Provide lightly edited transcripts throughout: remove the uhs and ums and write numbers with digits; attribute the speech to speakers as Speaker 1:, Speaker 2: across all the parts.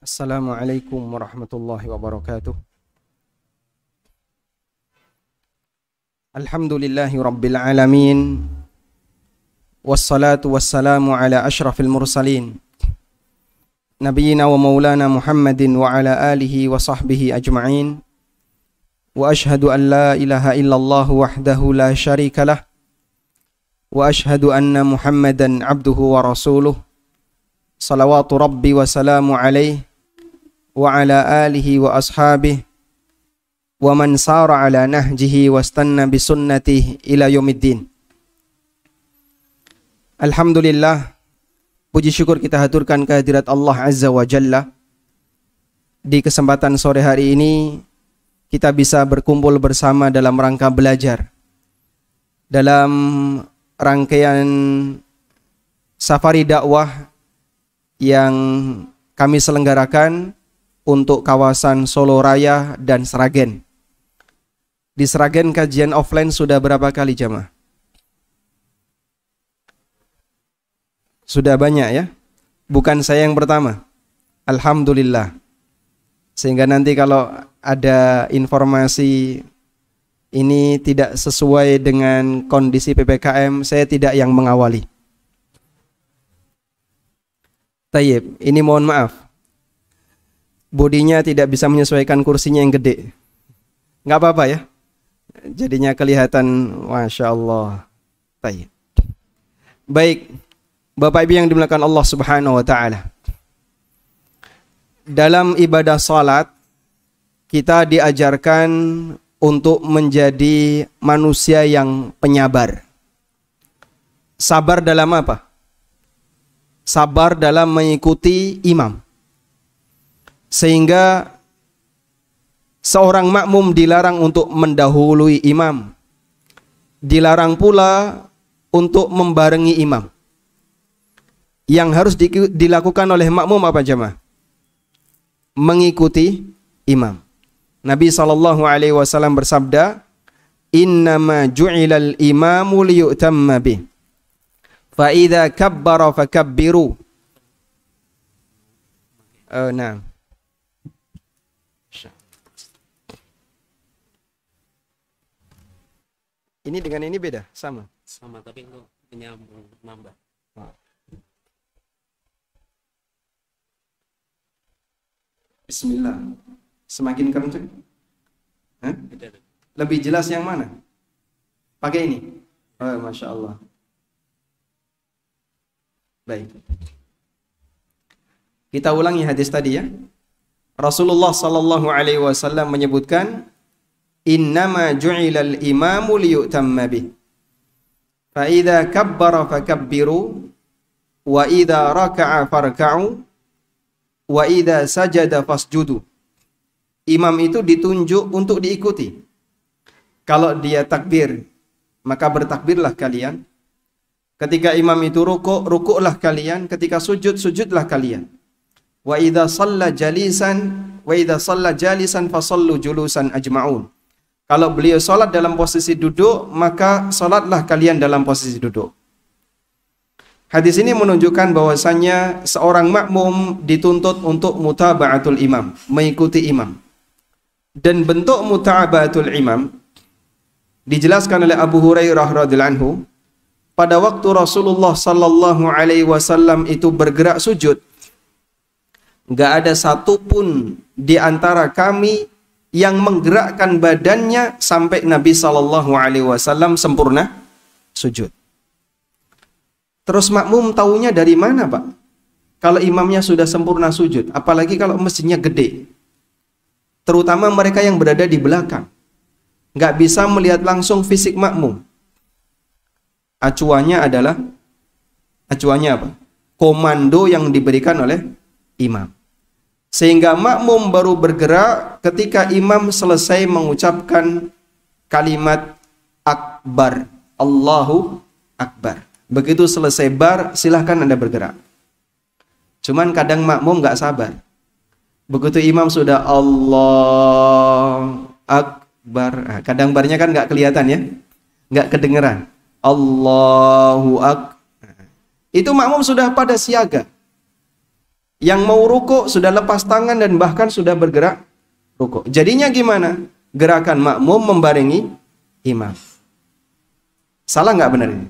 Speaker 1: Assalamualaikum warahmatullahi wabarakatuh. Alhamdulillahi rabbil alamin. Wassalatu wassalamu ala ashrafil mursalin. Nabiyyina wa maulana Muhammadin wa ala alihi wa sahbihi ajma'in. Wa ashhadu an la ilaha illallah wahdahu la syarika lah. Wa ashhadu anna Muhammadan abduhu wa rasuluh. Salawatu rabbi wa salamu alaihi wa ala alihi wa ashabihi wa man sara ala nahjihi wastanna bi sunnatihi ila yaumiddin. Alhamdulillah, puji syukur kita haturkan kehadirat Allah Azza wa Jalla. Di kesempatan sore hari ini kita bisa berkumpul bersama dalam rangka belajar dalam rangkaian safari dakwah yang kami selenggarakan untuk kawasan Solo Raya dan Sragen. Di Sragen kajian offline sudah berapa kali jamaah? Sudah banyak ya? Bukan saya yang pertama. Alhamdulillah. Sehingga nanti kalau ada informasi ini tidak sesuai dengan kondisi PPKM, saya tidak yang mengawali. Tayyib, ini mohon maaf. Bodinya tidak bisa menyesuaikan kursinya yang gede. Nggak apa-apa ya. Jadinya kelihatan, Masya Allah. Baik, Bapak Ibu yang dimuliakan Allah Subhanahu wa Ta'ala. Dalam ibadah salat, kita diajarkan untuk menjadi manusia yang penyabar. Sabar dalam apa? Sabar dalam mengikuti imam. Sehingga seorang makmum dilarang untuk mendahului imam. Dilarang pula untuk membarengi imam. Yang harus dilakukan oleh makmum apa jemaah? Mengikuti imam. Nabi SAW bersabda, "Innama ju'ilal imamu liyu'tamma bih. Fa idza kabbara fakabbiru." Nah. Ini dengan ini beda? Sama?
Speaker 2: Sama, tapi untuk menyambung nambah.
Speaker 1: Bismillah. Semakin kencang? Lebih jelas yang mana? Pakai ini? Oh, Masya Allah. Baik. Kita ulangi hadis tadi ya. Rasulullah sallallahu alaihi wasallam menyebutkan, "Innama ju'ilal imamu liyu'tamma bih. Fa idza kabbara fakabbiru wa idza raka'a farka'u wa idza sajada fasjudu." Imam itu ditunjuk untuk diikuti. Kalau dia takbir, maka bertakbirlah kalian. Ketika imam itu rukuk, rukuklah kalian. Ketika sujud, sujudlah kalian. Wa idza shalla jalisan fasallu julusan ajma'un. Kalau beliau salat dalam posisi duduk, maka salatlah kalian dalam posisi duduk. Hadis ini menunjukkan bahwasannya seorang makmum dituntut untuk mutaba'atul imam, mengikuti imam. Dan bentuk mutaba'atul imam dijelaskan oleh Abu Hurairah radhiyallahu anhu, pada waktu Rasulullah sallallahu alaihi wasallam itu bergerak sujud, enggak ada satupun di antara kami yang menggerakkan badannya sampai Nabi sallallahu alaihi wasallam sempurna sujud. Terus makmum taunya dari mana, Pak? Kalau imamnya sudah sempurna sujud, apalagi kalau masjidnya gede. Terutama mereka yang berada di belakang. Nggak bisa melihat langsung fisik makmum. Acuannya apa? Komando yang diberikan oleh imam. Sehingga makmum baru bergerak ketika imam selesai mengucapkan kalimat akbar. Allahu akbar. Begitu selesai bar, silahkan Anda bergerak. Cuman kadang makmum nggak sabar. Begitu imam sudah Allah akbar, kadang barnya kan nggak kelihatan ya, nggak kedengeran. Allahu akbar. Itu makmum sudah pada siaga. Yang mau rukuk sudah lepas tangan dan bahkan sudah bergerak rukuk. Jadinya gimana? Gerakan makmum membarengi imam. Salah nggak benar ini?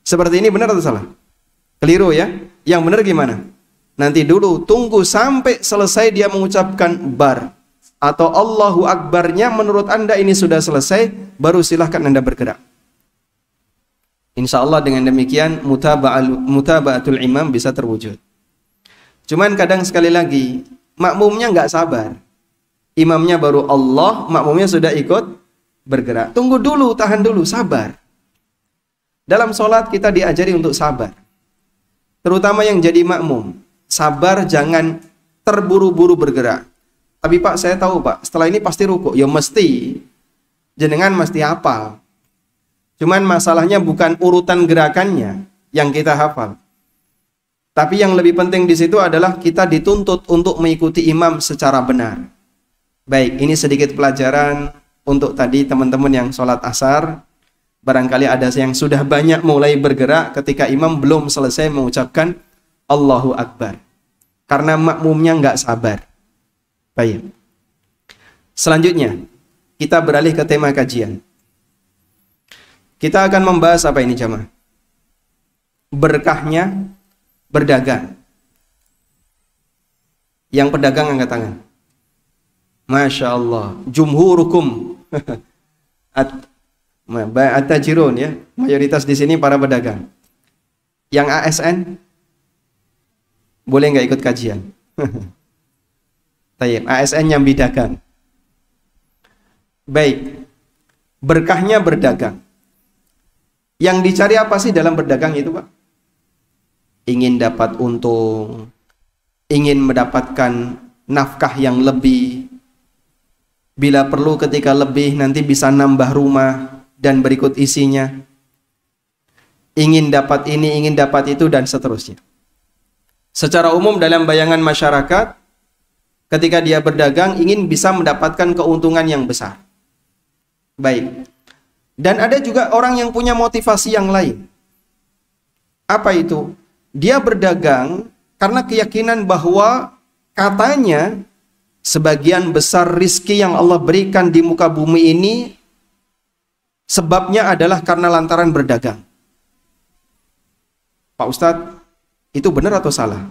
Speaker 1: Seperti ini benar atau salah? Keliru ya? Yang benar gimana? Nanti dulu tunggu sampai selesai dia mengucapkan bar atau Allahu Akbarnya menurut Anda ini sudah selesai, baru silahkan Anda bergerak. Insya Allah dengan demikian mutaba'atul imam bisa terwujud. Cuman kadang sekali lagi makmumnya nggak sabar. Imamnya baru Allah, makmumnya sudah ikut bergerak. Tunggu dulu, tahan dulu, sabar. Dalam sholat kita diajari untuk sabar. Terutama yang jadi makmum. Sabar, jangan terburu-buru bergerak. Tapi Pak, saya tahu Pak, setelah ini pasti rukuk. Ya mesti. Jenengan mesti hafal. Cuman masalahnya bukan urutan gerakannya yang kita hafal. Tapi yang lebih penting di situ adalah kita dituntut untuk mengikuti imam secara benar. Baik, ini sedikit pelajaran untuk tadi teman-teman yang sholat asar. Barangkali ada yang sudah banyak mulai bergerak ketika imam belum selesai mengucapkan Allahu Akbar. Karena makmumnya nggak sabar. Baik. Selanjutnya, kita beralih ke tema kajian. Kita akan membahas apa ini jamaah? Berkahnya berdagang. Yang pedagang angkat tangan. Masya Allah. Jumhurukum. At-tajirun ya. Mayoritas di sini para pedagang. Yang ASN boleh nggak ikut kajian? Tayyib. ASN yang bidagang. Baik. Berkahnya berdagang. Yang dicari apa sih dalam berdagang itu Pak? Ingin dapat untung, ingin mendapatkan nafkah yang lebih. Bila perlu ketika lebih nanti bisa nambah rumah dan berikut isinya. Ingin dapat ini, ingin dapat itu dan seterusnya. Secara umum dalam bayangan masyarakat, ketika dia berdagang ingin bisa mendapatkan keuntungan yang besar. Baik. Dan ada juga orang yang punya motivasi yang lain. Apa itu? Dia berdagang karena keyakinan bahwa katanya sebagian besar rizki yang Allah berikan di muka bumi ini sebabnya adalah karena lantaran berdagang. Pak Ustadz, itu benar atau salah?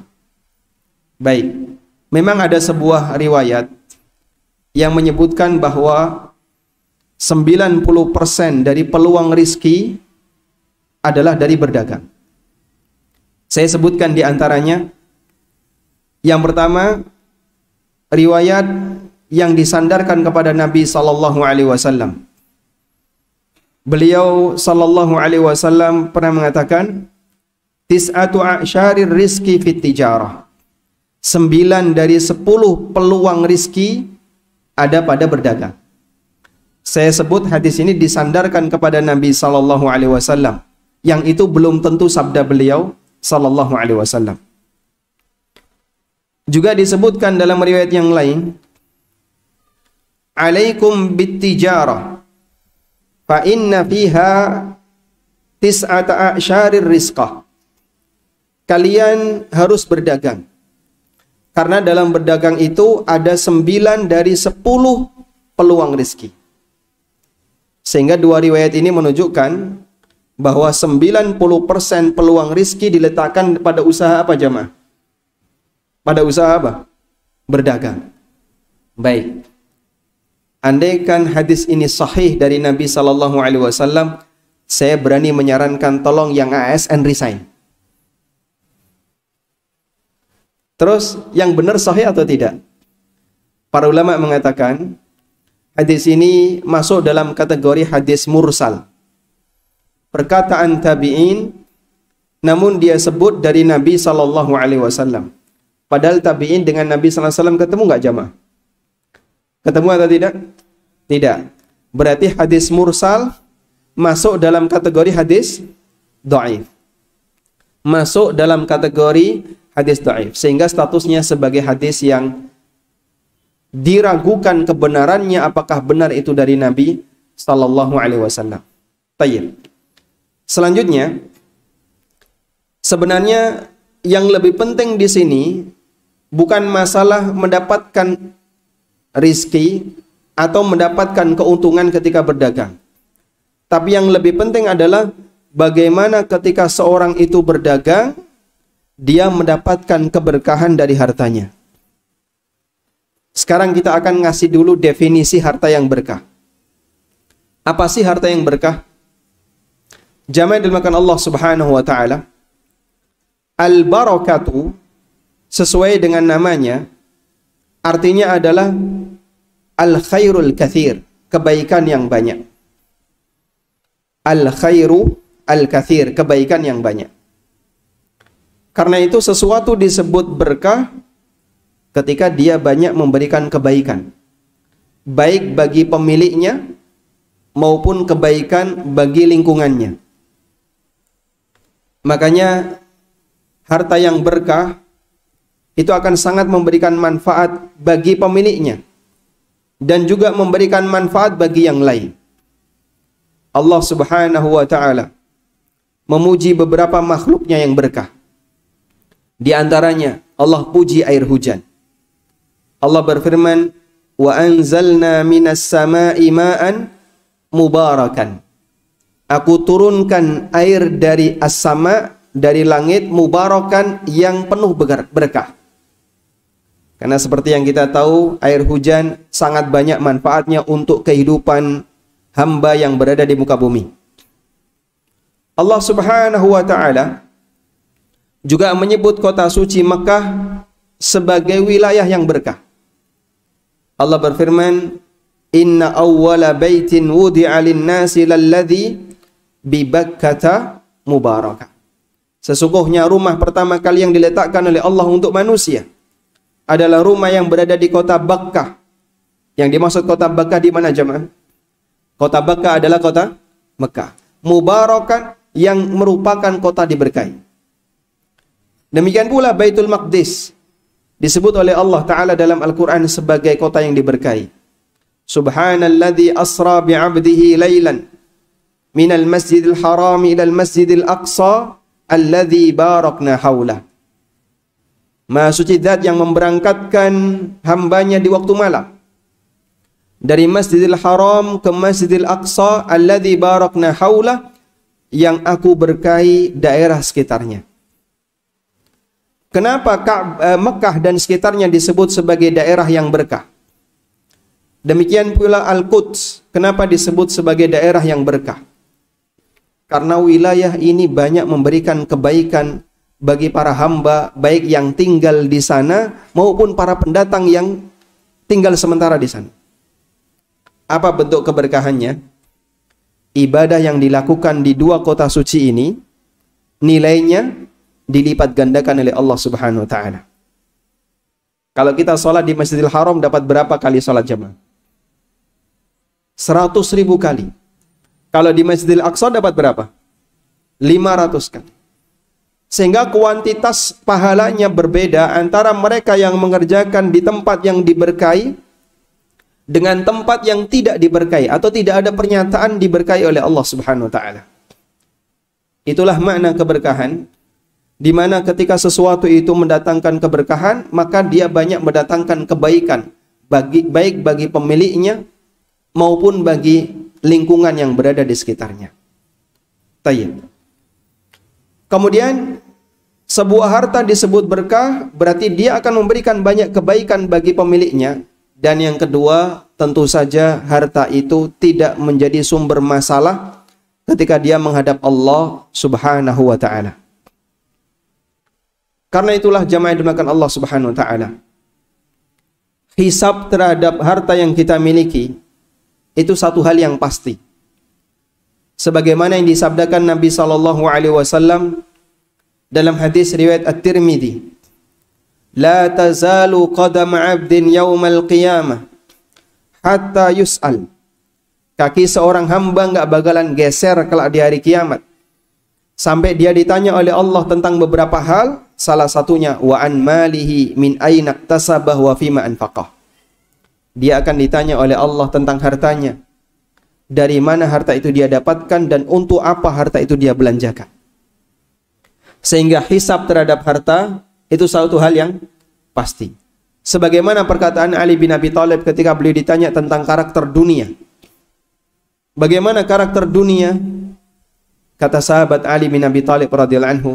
Speaker 1: Baik. Memang ada sebuah riwayat yang menyebutkan bahwa 90% dari peluang rizki adalah dari berdagang. Saya sebutkan di antaranya. Yang pertama, riwayat yang disandarkan kepada Nabi sallallahu alaihi wasallam. Beliau sallallahu alaihi wasallam pernah mengatakan, "Tis'atu a'syarir rizki fit tijarah." 9 dari 10 peluang rizki ada pada berdagang. Saya sebut hadis ini disandarkan kepada Nabi sallallahu alaihi wasallam, yang itu belum tentu sabda beliau sallallahu alaihi wasallam. Juga disebutkan dalam riwayat yang lain, "Alaikum bittijarah fa inna fiha tis'ata a'syarir rizqah." Kalian harus berdagang. Karena dalam berdagang itu ada 9 dari 10 peluang rizki. Sehingga dua riwayat ini menunjukkan bahwa 90% peluang rizki diletakkan pada usaha apa jamaah? Pada usaha apa? Berdagang. Baik. Andaikan hadis ini sahih dari Nabi sallallahu alaihi wasallam, saya berani menyarankan tolong yang ASN resign. Terus yang benar sahih atau tidak? Para ulama mengatakan hadis ini masuk dalam kategori hadis mursal. Perkataan tabi'in, namun dia sebut dari Nabi sallallahu alaihi wasallam. Padahal tabi'in dengan Nabi sallallahu alaihi wasallam ketemu enggak jamaah? Ketemu atau tidak? Tidak. Berarti hadis mursal masuk dalam kategori hadis dhaif. Masuk dalam kategori hadis dhaif, sehingga statusnya sebagai hadis yang diragukan kebenarannya apakah benar itu dari Nabi sallallahu alaihi wasallam. Tayyib. Selanjutnya, sebenarnya yang lebih penting di sini bukan masalah mendapatkan rizki atau mendapatkan keuntungan ketika berdagang. Tapi yang lebih penting adalah bagaimana ketika seorang itu berdagang, dia mendapatkan keberkahan dari hartanya. Sekarang kita akan ngasih dulu definisi harta yang berkah. Apa sih harta yang berkah? Jamaah dimakan Allah Subhanahu wa taala. Al-barakatu sesuai dengan namanya artinya adalah al-khairul katsir, kebaikan yang banyak. Al-khairu al-katsir, kebaikan yang banyak. Karena itu sesuatu disebut berkah ketika dia banyak memberikan kebaikan, baik bagi pemiliknya maupun kebaikan bagi lingkungannya. Makanya harta yang berkah itu akan sangat memberikan manfaat bagi pemiliknya dan juga memberikan manfaat bagi yang lain. Allah Subhanahu wa taala memuji beberapa makhluknya yang berkah. Di antaranya Allah puji air hujan. Allah berfirman, "Wa anzalna minas sama'i ma'an mubarakan." Aku turunkan air dari as-sama, dari langit, mubarakan, yang penuh berkah. Karena seperti yang kita tahu, air hujan sangat banyak manfaatnya untuk kehidupan hamba yang berada di muka bumi. Allah Subhanahu wa taala juga menyebut kota suci Mekah sebagai wilayah yang berkah. Allah berfirman, "Inna awwala baitin wudi'a lin-nasi lalladzi bi Bakkata mubarakah." Sesungguhnya rumah pertama kali yang diletakkan oleh Allah untuk manusia adalah rumah yang berada di kota Bakkah. Yang dimaksud kota Bakkah di mana, jemaah? Kota Bakkah adalah kota Mekah. Mubarakan, yang merupakan kota diberkahi. Demikian pula Baitul Maqdis disebut oleh Allah Ta'ala dalam Al-Quran sebagai kota yang diberkahi. Subhanalladzi asra bi'abdihi laylan minal masjidil haram ilal masjidil aqsa alladzi barakna hawlah. Maha suci zat yang memberangkatkan hambanya di waktu malam dari Masjidil Haram ke Masjidil Aqsa alladzi barakna hawlah, yang aku berkahi daerah sekitarnya. Kenapa Mekah dan sekitarnya disebut sebagai daerah yang berkah? Demikian pula Al-Quds, kenapa disebut sebagai daerah yang berkah? Karena wilayah ini banyak memberikan kebaikan bagi para hamba, baik yang tinggal di sana maupun para pendatang yang tinggal sementara di sana. Apa bentuk keberkahannya? Ibadah yang dilakukan di dua kota suci ini nilainya dilipat gandakan oleh Allah Subhanahu wa taala. Kalau kita sholat di Masjidil Haram dapat berapa kali sholat jamaah? 100.000 kali. Kalau di Masjidil Aqsa dapat berapa? 500 kali. Sehingga kuantitas pahalanya berbeda antara mereka yang mengerjakan di tempat yang diberkahi dengan tempat yang tidak diberkahi, atau tidak ada pernyataan diberkahi oleh Allah Subhanahu wa taala. Itulah makna keberkahan, di mana ketika sesuatu itu mendatangkan keberkahan, maka dia banyak mendatangkan kebaikan baik bagi pemiliknya maupun bagi lingkungan yang berada di sekitarnya. Tayyib. Kemudian sebuah harta disebut berkah berarti dia akan memberikan banyak kebaikan bagi pemiliknya. Dan yang kedua, tentu saja harta itu tidak menjadi sumber masalah ketika dia menghadap Allah Subhanahu wa taala. Karena itulah jamaah yang dimuliakan Allah Subhanahu wa taala, hisab terhadap harta yang kita miliki itu satu hal yang pasti. Sebagaimana yang disabdakan Nabi sallallahu alaihi wasallam dalam hadis riwayat At-Tirmidzi, "La tazalu qadam 'abdin yaumal qiyamah hatta yus'al." Kaki seorang hamba enggak bakalan geser kelak di hari kiamat sampai dia ditanya oleh Allah tentang beberapa hal, salah satunya wa an malihi min aina iktasabah wa fima anfaqah. Dia akan ditanya oleh Allah tentang hartanya, dari mana harta itu dia dapatkan dan untuk apa harta itu dia belanjakan. Sehingga hisab terhadap harta itu suatu hal yang pasti. Sebagaimana perkataan Ali bin Abi Thalib ketika beliau ditanya tentang karakter dunia. Bagaimana karakter dunia? Kata sahabat Ali bin Abi Thalib radhiyallahu anhu,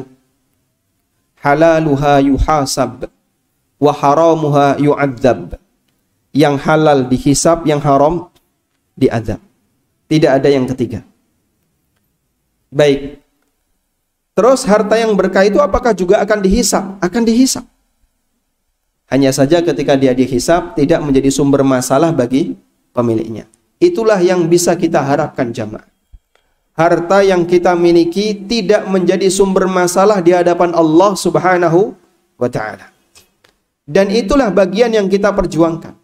Speaker 1: halaluha yuhasab wa haramuha yu'adzab. Yang halal dihisab, yang haram diazab. Tidak ada yang ketiga. Baik. Terus harta yang berkah itu apakah juga akan dihisab? Akan dihisab. Hanya saja ketika dia dihisab tidak menjadi sumber masalah bagi pemiliknya. Itulah yang bisa kita harapkan jamaah. Harta yang kita miliki tidak menjadi sumber masalah di hadapan Allah Subhanahu wa ta'ala. Dan itulah bagian yang kita perjuangkan.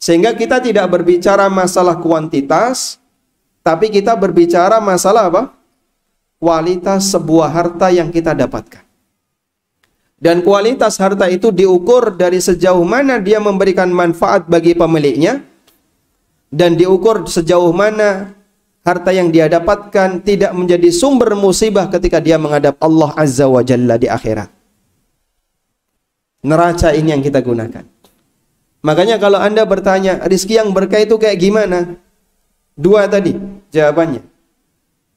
Speaker 1: Sehingga kita tidak berbicara masalah kuantitas, tapi kita berbicara masalah apa? Kualitas sebuah harta yang kita dapatkan. Dan kualitas harta itu diukur dari sejauh mana dia memberikan manfaat bagi pemiliknya, dan diukur sejauh mana harta yang dia dapatkan tidak menjadi sumber musibah ketika dia menghadap Allah Azza wa Jalla di akhirat. Neraca ini yang kita gunakan. Makanya kalau Anda bertanya, rizki yang berkah itu kayak gimana? Dua tadi jawabannya.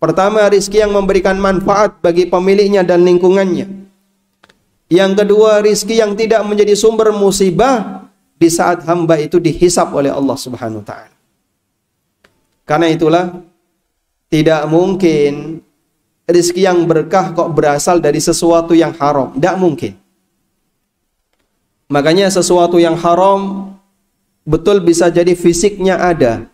Speaker 1: Pertama, rizki yang memberikan manfaat bagi pemiliknya dan lingkungannya. Yang kedua, rizki yang tidak menjadi sumber musibah di saat hamba itu dihisap oleh Allah Subhanahu wa ta'ala. Karena itulah tidak mungkin rizki yang berkah kok berasal dari sesuatu yang haram. Tidak mungkin. Makanya sesuatu yang haram betul bisa jadi fisiknya ada,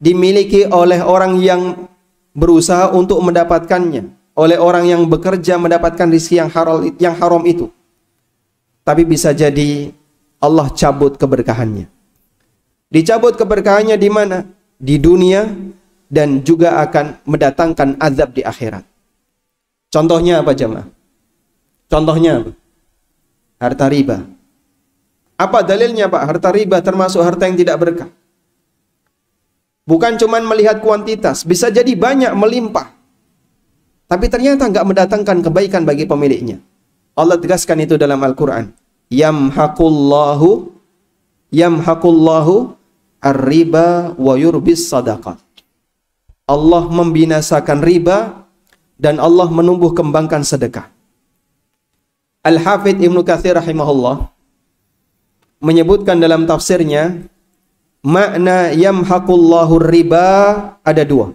Speaker 1: dimiliki oleh orang yang berusaha untuk mendapatkannya, oleh orang yang bekerja mendapatkan rizki yang haram itu. Tapi bisa jadi Allah cabut keberkahannya. Dicabut keberkahannya di mana? Di dunia, dan juga akan mendatangkan azab di akhirat. Contohnya apa jemaah? Contohnya apa? Harta riba. Apa dalilnya Pak? Harta riba termasuk harta yang tidak berkah. Bukan cuman melihat kuantitas, bisa jadi banyak melimpah, tapi ternyata nggak mendatangkan kebaikan bagi pemiliknya. Allah tegaskan itu dalam Al-Quran. Yamhaqullahu ar-riba wa yurbis sadaqat. Allah membinasakan riba dan Allah menumbuh kembangkan sedekah. Al-Hafidh Ibnu Katsir rahimahullah menyebutkan dalam tafsirnya, makna yamhaqullahu riba ada dua.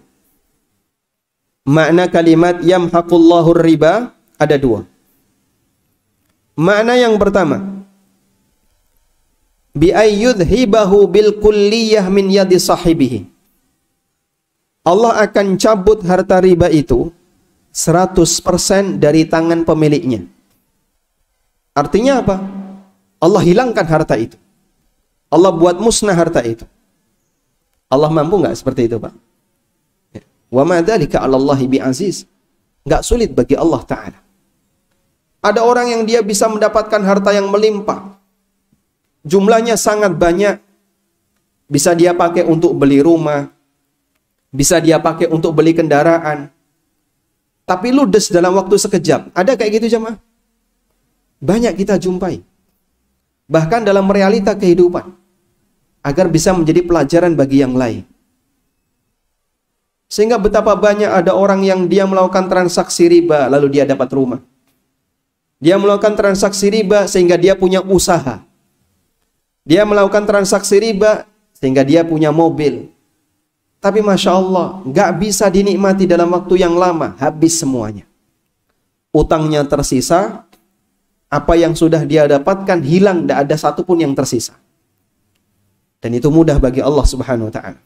Speaker 1: Makna kalimat yamhaqullahu riba ada dua. Makna yang pertama, bi ayyudhibahu bil kulliyah min yadi sahibihi. Allah akan cabut harta riba itu 100% dari tangan pemiliknya. Artinya apa? Allah hilangkan harta itu. Allah buat musnah harta itu. Allah mampu nggak seperti itu, Pak? Wa ma dzalika 'alallahi bi'aziz. Nggak sulit bagi Allah Ta'ala. Ada orang yang dia bisa mendapatkan harta yang melimpah. Jumlahnya sangat banyak. Bisa dia pakai untuk beli rumah. Bisa dia pakai untuk beli kendaraan. Tapi ludes dalam waktu sekejap. Ada kayak gitu jemaah? Banyak kita jumpai. Bahkan dalam realita kehidupan. Agar bisa menjadi pelajaran bagi yang lain. Sehingga betapa banyak ada orang yang dia melakukan transaksi riba, lalu dia dapat rumah. Dia melakukan transaksi riba sehingga dia punya usaha. Dia melakukan transaksi riba sehingga dia punya mobil. Tapi Masya Allah, gak bisa dinikmati dalam waktu yang lama, habis semuanya. Utangnya tersisa, apa yang sudah dia dapatkan hilang, tidak ada satupun yang tersisa. Dan itu mudah bagi Allah Subhanahu wa ta'ala.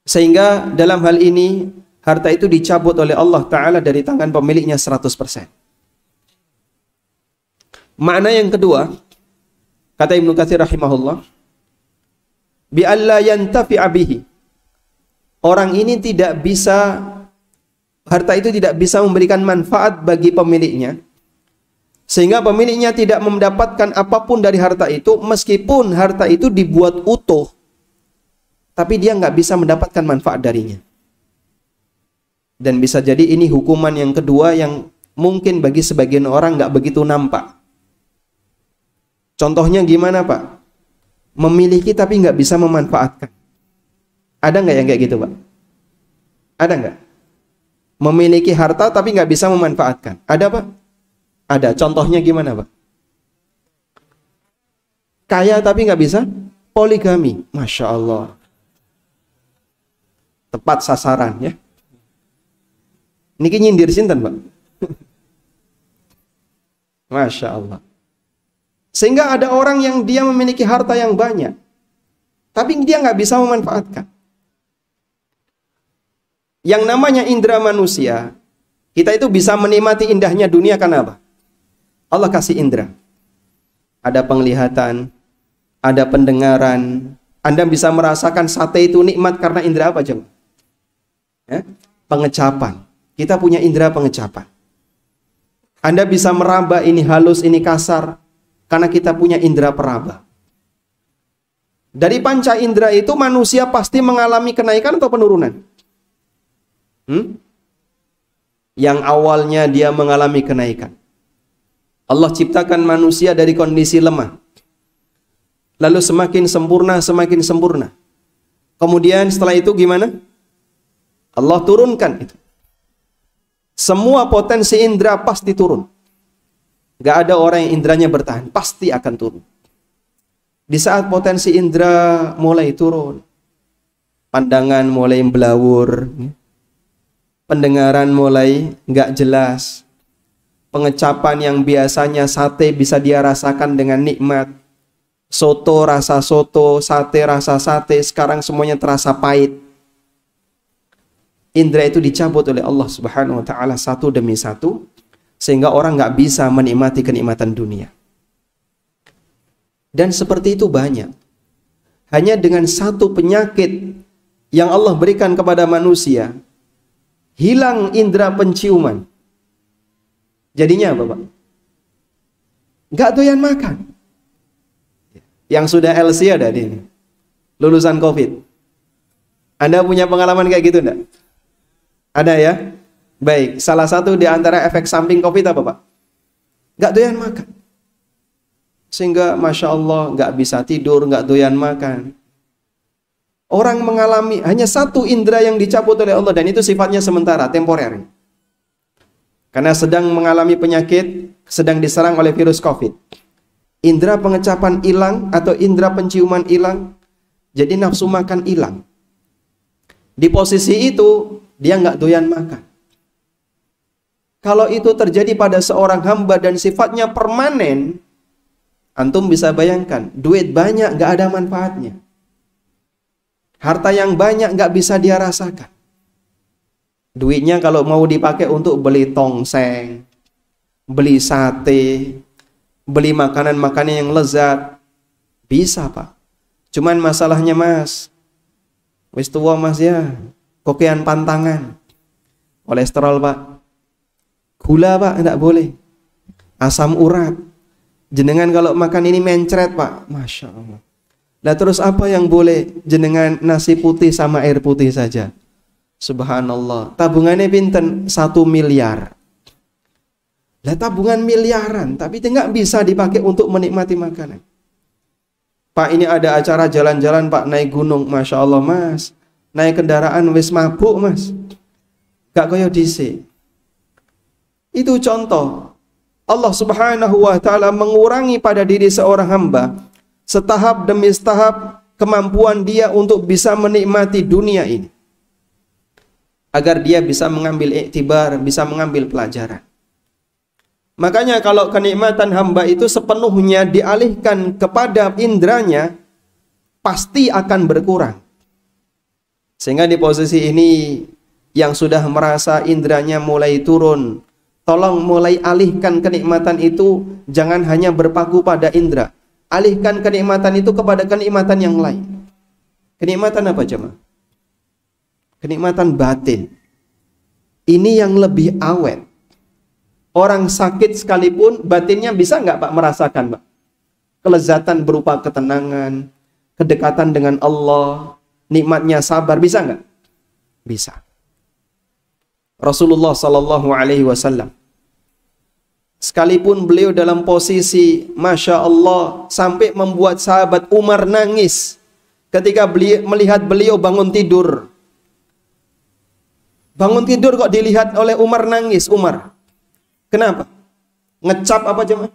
Speaker 1: Sehingga dalam hal ini harta itu dicabut oleh Allah Ta'ala dari tangan pemiliknya 100%. Makna yang kedua, kata Ibnu Katsir rahimahullah, bi alla yantafi'a bihi. Orang ini tidak bisa, harta itu tidak bisa memberikan manfaat bagi pemiliknya, sehingga pemiliknya tidak mendapatkan apapun dari harta itu, meskipun harta itu dibuat utuh, tapi dia nggak bisa mendapatkan manfaat darinya. Dan bisa jadi ini hukuman yang kedua yang mungkin bagi sebagian orang nggak begitu nampak. Contohnya gimana Pak? Memiliki tapi nggak bisa memanfaatkan. Ada nggak yang kayak gitu Pak? Ada nggak? Memiliki harta tapi nggak bisa memanfaatkan. Ada Pak? Ada. Contohnya gimana Pak? Kaya tapi nggak bisa poligami. Masya Allah. Tepat sasaran ya. Niki nyindir sinten Pak? Masya Allah. Sehingga ada orang yang dia memiliki harta yang banyak, tapi dia nggak bisa memanfaatkan. Yang namanya indera manusia, kita itu bisa menikmati indahnya dunia karena apa? Allah kasih indera. Ada penglihatan, ada pendengaran. Anda bisa merasakan sate itu nikmat karena indera apa coba? Ya? Pengecapan. Kita punya indera pengecapan. Anda bisa meraba ini halus, ini kasar, karena kita punya indera peraba. Dari panca indera itu manusia pasti mengalami kenaikan atau penurunan? Yang awalnya dia mengalami kenaikan. Allah ciptakan manusia dari kondisi lemah. Lalu semakin sempurna, semakin sempurna. Kemudian setelah itu gimana? Allah turunkan itu. Semua potensi indera pasti turun. Gak ada orang yang inderanya bertahan, pasti akan turun. Di saat potensi indera mulai turun, pandangan mulai belawur, pendengaran mulai gak jelas, pengecapan yang biasanya sate bisa dia rasakan dengan nikmat, soto rasa soto, sate rasa sate, sekarang semuanya terasa pahit. Indera itu dicabut oleh Allah Subhanahu wa Ta'ala satu demi satu, sehingga orang nggak bisa menikmati kenikmatan dunia. Dan seperti itu banyak. Hanya dengan satu penyakit yang Allah berikan kepada manusia, hilang indera penciuman. Jadinya apa Pak? Nggak doyan makan. Yang sudah LC ada di ini, lulusan COVID. Anda punya pengalaman kayak gitu enggak? Ada ya? Baik, salah satu di antara efek samping COVID apa Pak? Nggak doyan makan. Sehingga Masya Allah nggak bisa tidur, nggak doyan makan. Orang mengalami hanya satu indera yang dicabut oleh Allah, dan itu sifatnya sementara, temporer. Karena sedang mengalami penyakit, sedang diserang oleh virus COVID. Indera pengecapan hilang atau indera penciuman hilang, jadi nafsu makan hilang. Di posisi itu dia nggak doyan makan. Kalau itu terjadi pada seorang hamba dan sifatnya permanen, antum bisa bayangkan, duit banyak nggak ada manfaatnya. Harta yang banyak nggak bisa dia rasakan. Duitnya kalau mau dipakai untuk beli tongseng, beli sate, beli makanan-makanan yang lezat, bisa Pak. Cuman masalahnya Mas, wis tua Mas ya, kokean pantangan, kolesterol Pak. Gula Pak, enggak boleh. Asam urat. Jenengan kalau makan ini mencret Pak. Masya Allah. Nah terus apa yang boleh? Jenengan nasi putih sama air putih saja. Subhanallah. Tabungannya pinten? 1 miliar. Lah tabungan miliaran, tapi tidak bisa dipakai untuk menikmati makanan. Pak ini ada acara jalan-jalan Pak, naik gunung. Masya Allah Mas. Naik kendaraan wis mabuk Mas. Gak kaya dhisik. Itu contoh Allah Subhanahu wa Ta'ala mengurangi pada diri seorang hamba setahap demi setahap kemampuan dia untuk bisa menikmati dunia ini, agar dia bisa mengambil iktibar, bisa mengambil pelajaran. Makanya kalau kenikmatan hamba itu sepenuhnya dialihkan kepada indranya, pasti akan berkurang. Sehingga di posisi ini yang sudah merasa indranya mulai turun, tolong mulai alihkan kenikmatan itu, jangan hanya berpaku pada indera. Alihkan kenikmatan itu kepada kenikmatan yang lain. Kenikmatan apa jemaah? Kenikmatan batin. Ini yang lebih awet. Orang sakit sekalipun batinnya bisa nggak Pak merasakan Pak? Kelezatan berupa ketenangan, kedekatan dengan Allah, nikmatnya sabar, bisa nggak? Bisa. Rasulullah Sallallahu Alaihi Wasallam sekalipun beliau dalam posisi Masya Allah sampai membuat sahabat Umar nangis ketika melihat beliau bangun tidur. Bangun tidur kok dilihat oleh Umar nangis. Umar, kenapa? Ngecap apa jemaah?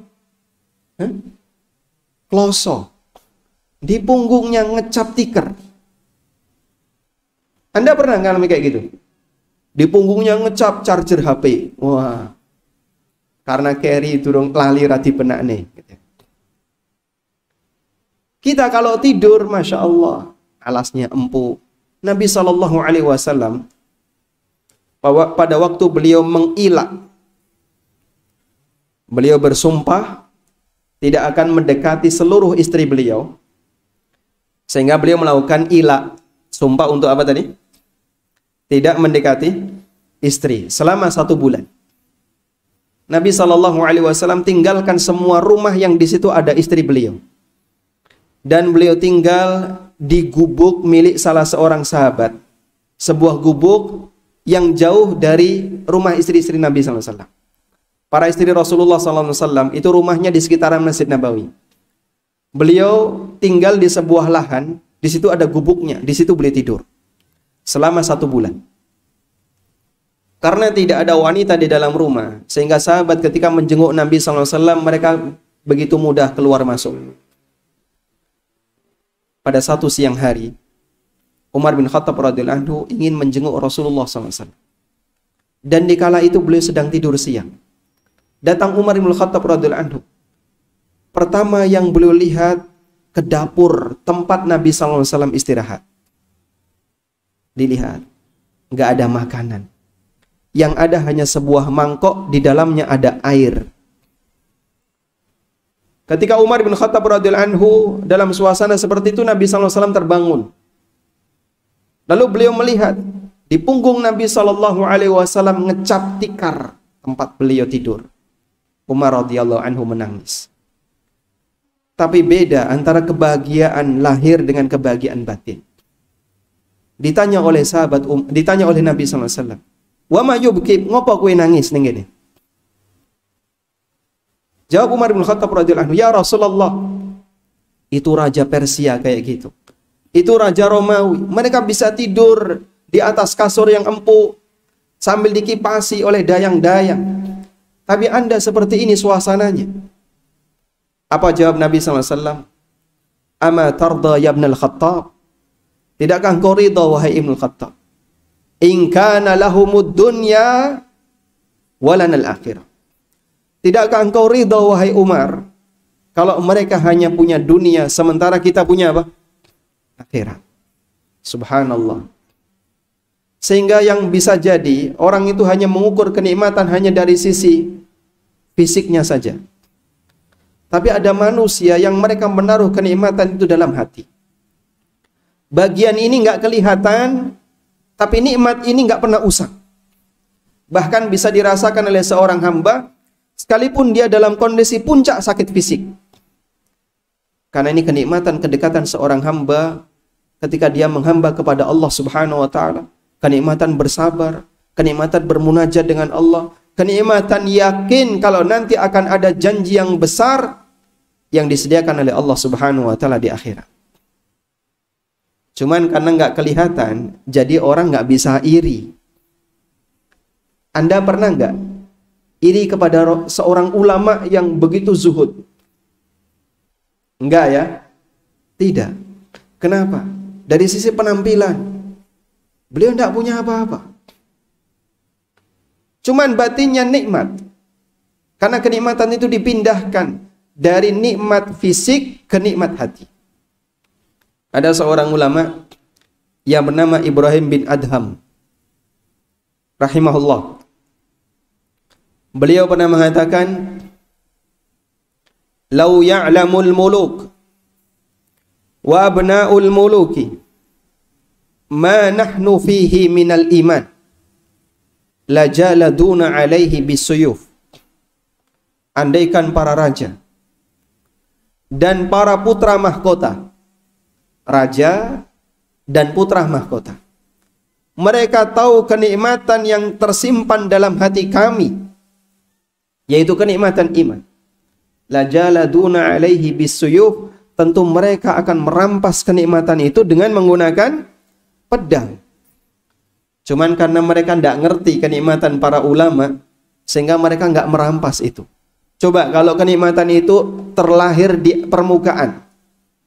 Speaker 1: Kloso. Di punggungnya ngecap tikar. Anda pernah ngalami kayak gitu? Di punggungnya ngecap charger HP. Wah. Karena carry durung lali radi benakne. Kita kalau tidur, Masya Allah, alasnya empuk. Nabi SAW pada waktu beliau mengilak, beliau bersumpah tidak akan mendekati seluruh istri beliau. Sehingga beliau melakukan ilak. Sumpah untuk apa tadi? Tidak mendekati istri selama 1 bulan. Nabi SAW tinggalkan semua rumah yang di situ ada istri beliau. Dan beliau tinggal di gubuk milik salah seorang sahabat. Sebuah gubuk yang jauh dari rumah istri-istri Nabi SAW. Para istri Rasulullah SAW itu rumahnya di sekitaran Masjid Nabawi. Beliau tinggal di sebuah lahan, di situ ada gubuknya, di situ beliau tidur. Selama 1 bulan. Karena tidak ada wanita di dalam rumah, sehingga sahabat ketika menjenguk Nabi SAW, mereka begitu mudah keluar masuk. Pada satu siang hari, Umar bin Khattab radhiyallahu anhu ingin menjenguk Rasulullah SAW. Dan di kala itu beliau sedang tidur siang. Datang Umar bin Khattab radhiyallahu anhu. Pertama yang beliau lihat ke dapur tempat Nabi SAW istirahat. Dilihat, nggak ada makanan. Yang ada hanya sebuah mangkok, di dalamnya ada air. Ketika Umar bin Khattab radhiyallahu anhu dalam suasana seperti itu, Nabi SAW terbangun. Lalu beliau melihat di punggung Nabi SAW ngecap tikar tempat beliau tidur. Umar radhiyallahu anhu menangis. Tapi beda antara kebahagiaan lahir dengan kebahagiaan batin. Ditanya oleh ditanya oleh Nabi SAW, "Wa ma yubki, ngopo kowe nangis ning ngene?" Jawab Umar bin Khattab radhiyallahu anhu, "Ya Rasulullah, itu raja Persia kayak gitu. Itu raja Romawi. Mereka bisa tidur di atas kasur yang empuk sambil dikipasi oleh dayang-dayang. Tapi Anda seperti ini suasananya." Apa jawab Nabi SAW? "Ama tarda ya Ibnul Khattab? Tidakkah engkau ridha wahai Ibnul Khattab? In kana lahumud dunya walanal akhirah." Tidakkah engkau ridha wahai Umar kalau mereka hanya punya dunia sementara kita punya apa? Akhirat. Subhanallah. Sehingga yang bisa jadi orang itu hanya mengukur kenikmatan hanya dari sisi fisiknya saja. Tapi ada manusia yang mereka menaruh kenikmatan itu dalam hati. Bagian ini nggak kelihatan, tapi nikmat ini nggak pernah usang. Bahkan bisa dirasakan oleh seorang hamba, sekalipun dia dalam kondisi puncak sakit fisik. Karena ini kenikmatan kedekatan seorang hamba ketika dia menghamba kepada Allah Subhanahu wa taala. Kenikmatan bersabar, kenikmatan bermunajat dengan Allah, kenikmatan yakin kalau nanti akan ada janji yang besar yang disediakan oleh Allah Subhanahu wa taala di akhirat. Cuman karena nggak kelihatan, jadi orang nggak bisa iri. Anda pernah nggak iri kepada seorang ulama yang begitu zuhud? Enggak ya? Tidak. Kenapa? Dari sisi penampilan, beliau tidak punya apa-apa. Cuman batinnya nikmat. Karena kenikmatan itu dipindahkan dari nikmat fisik ke nikmat hati. Ada seorang ulama yang bernama Ibrahim bin Adham rahimahullah. Beliau pernah mengatakan, "Lau ya'lamul muluk wa abna'ul muluki ma nahnu fihi minal iman la jaladuna alaihi bisuyuf." Andaikan para raja dan para putra mahkota, raja dan putra mahkota, mereka tahu kenikmatan yang tersimpan dalam hati kami, yaitu kenikmatan iman. La jaladuna alaihi bisuyuf, tentu mereka akan merampas kenikmatan itu dengan menggunakan pedang. Cuman karena mereka tidak ngerti kenikmatan para ulama, sehingga mereka nggak merampas itu. Coba kalau kenikmatan itu terlahir di permukaan,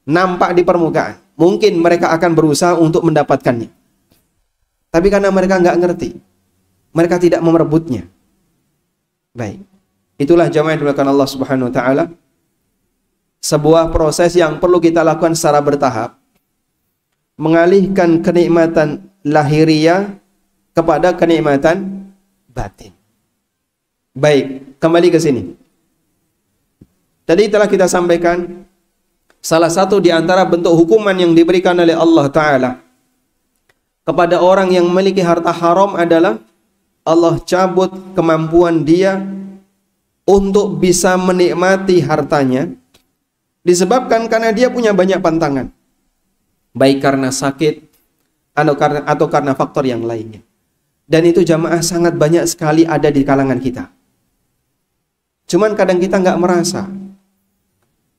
Speaker 1: nampak di permukaan, mungkin mereka akan berusaha untuk mendapatkannya. Tapi karena mereka nggak ngerti, mereka tidak merebutnya. Baik, itulah jamaah yang dimuliakan Allah Subhanahu Wa Taala. Sebuah proses yang perlu kita lakukan secara bertahap, mengalihkan kenikmatan lahiriah kepada kenikmatan batin. Baik, kembali ke sini. Tadi telah kita sampaikan salah satu di antara bentuk hukuman yang diberikan oleh Allah Ta'ala kepada orang yang memiliki harta haram adalah Allah cabut kemampuan dia untuk bisa menikmati hartanya, disebabkan karena dia punya banyak pantangan, baik karena sakit atau karena faktor yang lainnya. Dan itu jamaah sangat banyak sekali ada di kalangan kita. Cuman kadang kita nggak merasa,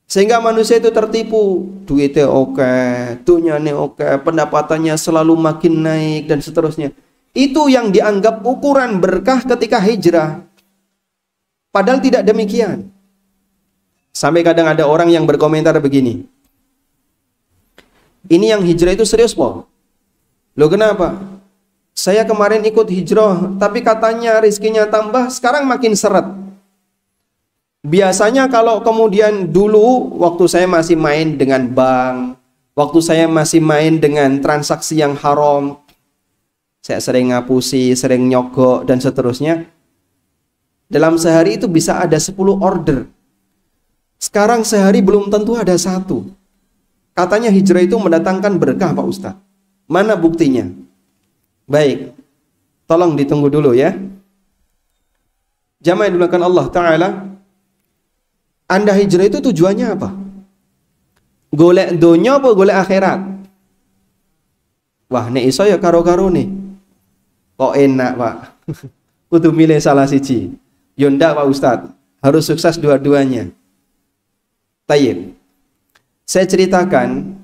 Speaker 1: sehingga manusia itu tertipu. Duitnya oke, dunyanya oke, pendapatannya selalu makin naik dan seterusnya. Itu yang dianggap ukuran berkah ketika hijrah. Padahal tidak demikian. Sampai kadang ada orang yang berkomentar begini, ini yang hijrah itu serius po? Loh kenapa? Saya kemarin ikut hijrah, tapi katanya rizkinya tambah, sekarang makin seret. Biasanya kalau kemudian dulu waktu saya masih main dengan bank, waktu saya masih main dengan transaksi yang haram, saya sering ngapusi, sering nyogok dan seterusnya. Dalam sehari itu bisa ada 10 order. Sekarang sehari belum tentu ada 1. Katanya hijrah itu mendatangkan berkah Pak Ustadz. Mana buktinya? Baik, tolong ditunggu dulu ya. Jamaah yang dimuliakan Allah Ta'ala, Anda hijrah itu tujuannya apa? Golek donya apa golek akhirat? Wah, nek iso ya karo-karo nih. Kok enak Pak? Kudu milih salah siji. Ya ndak Pak Ustadz, harus sukses dua-duanya. Tayyib, saya ceritakan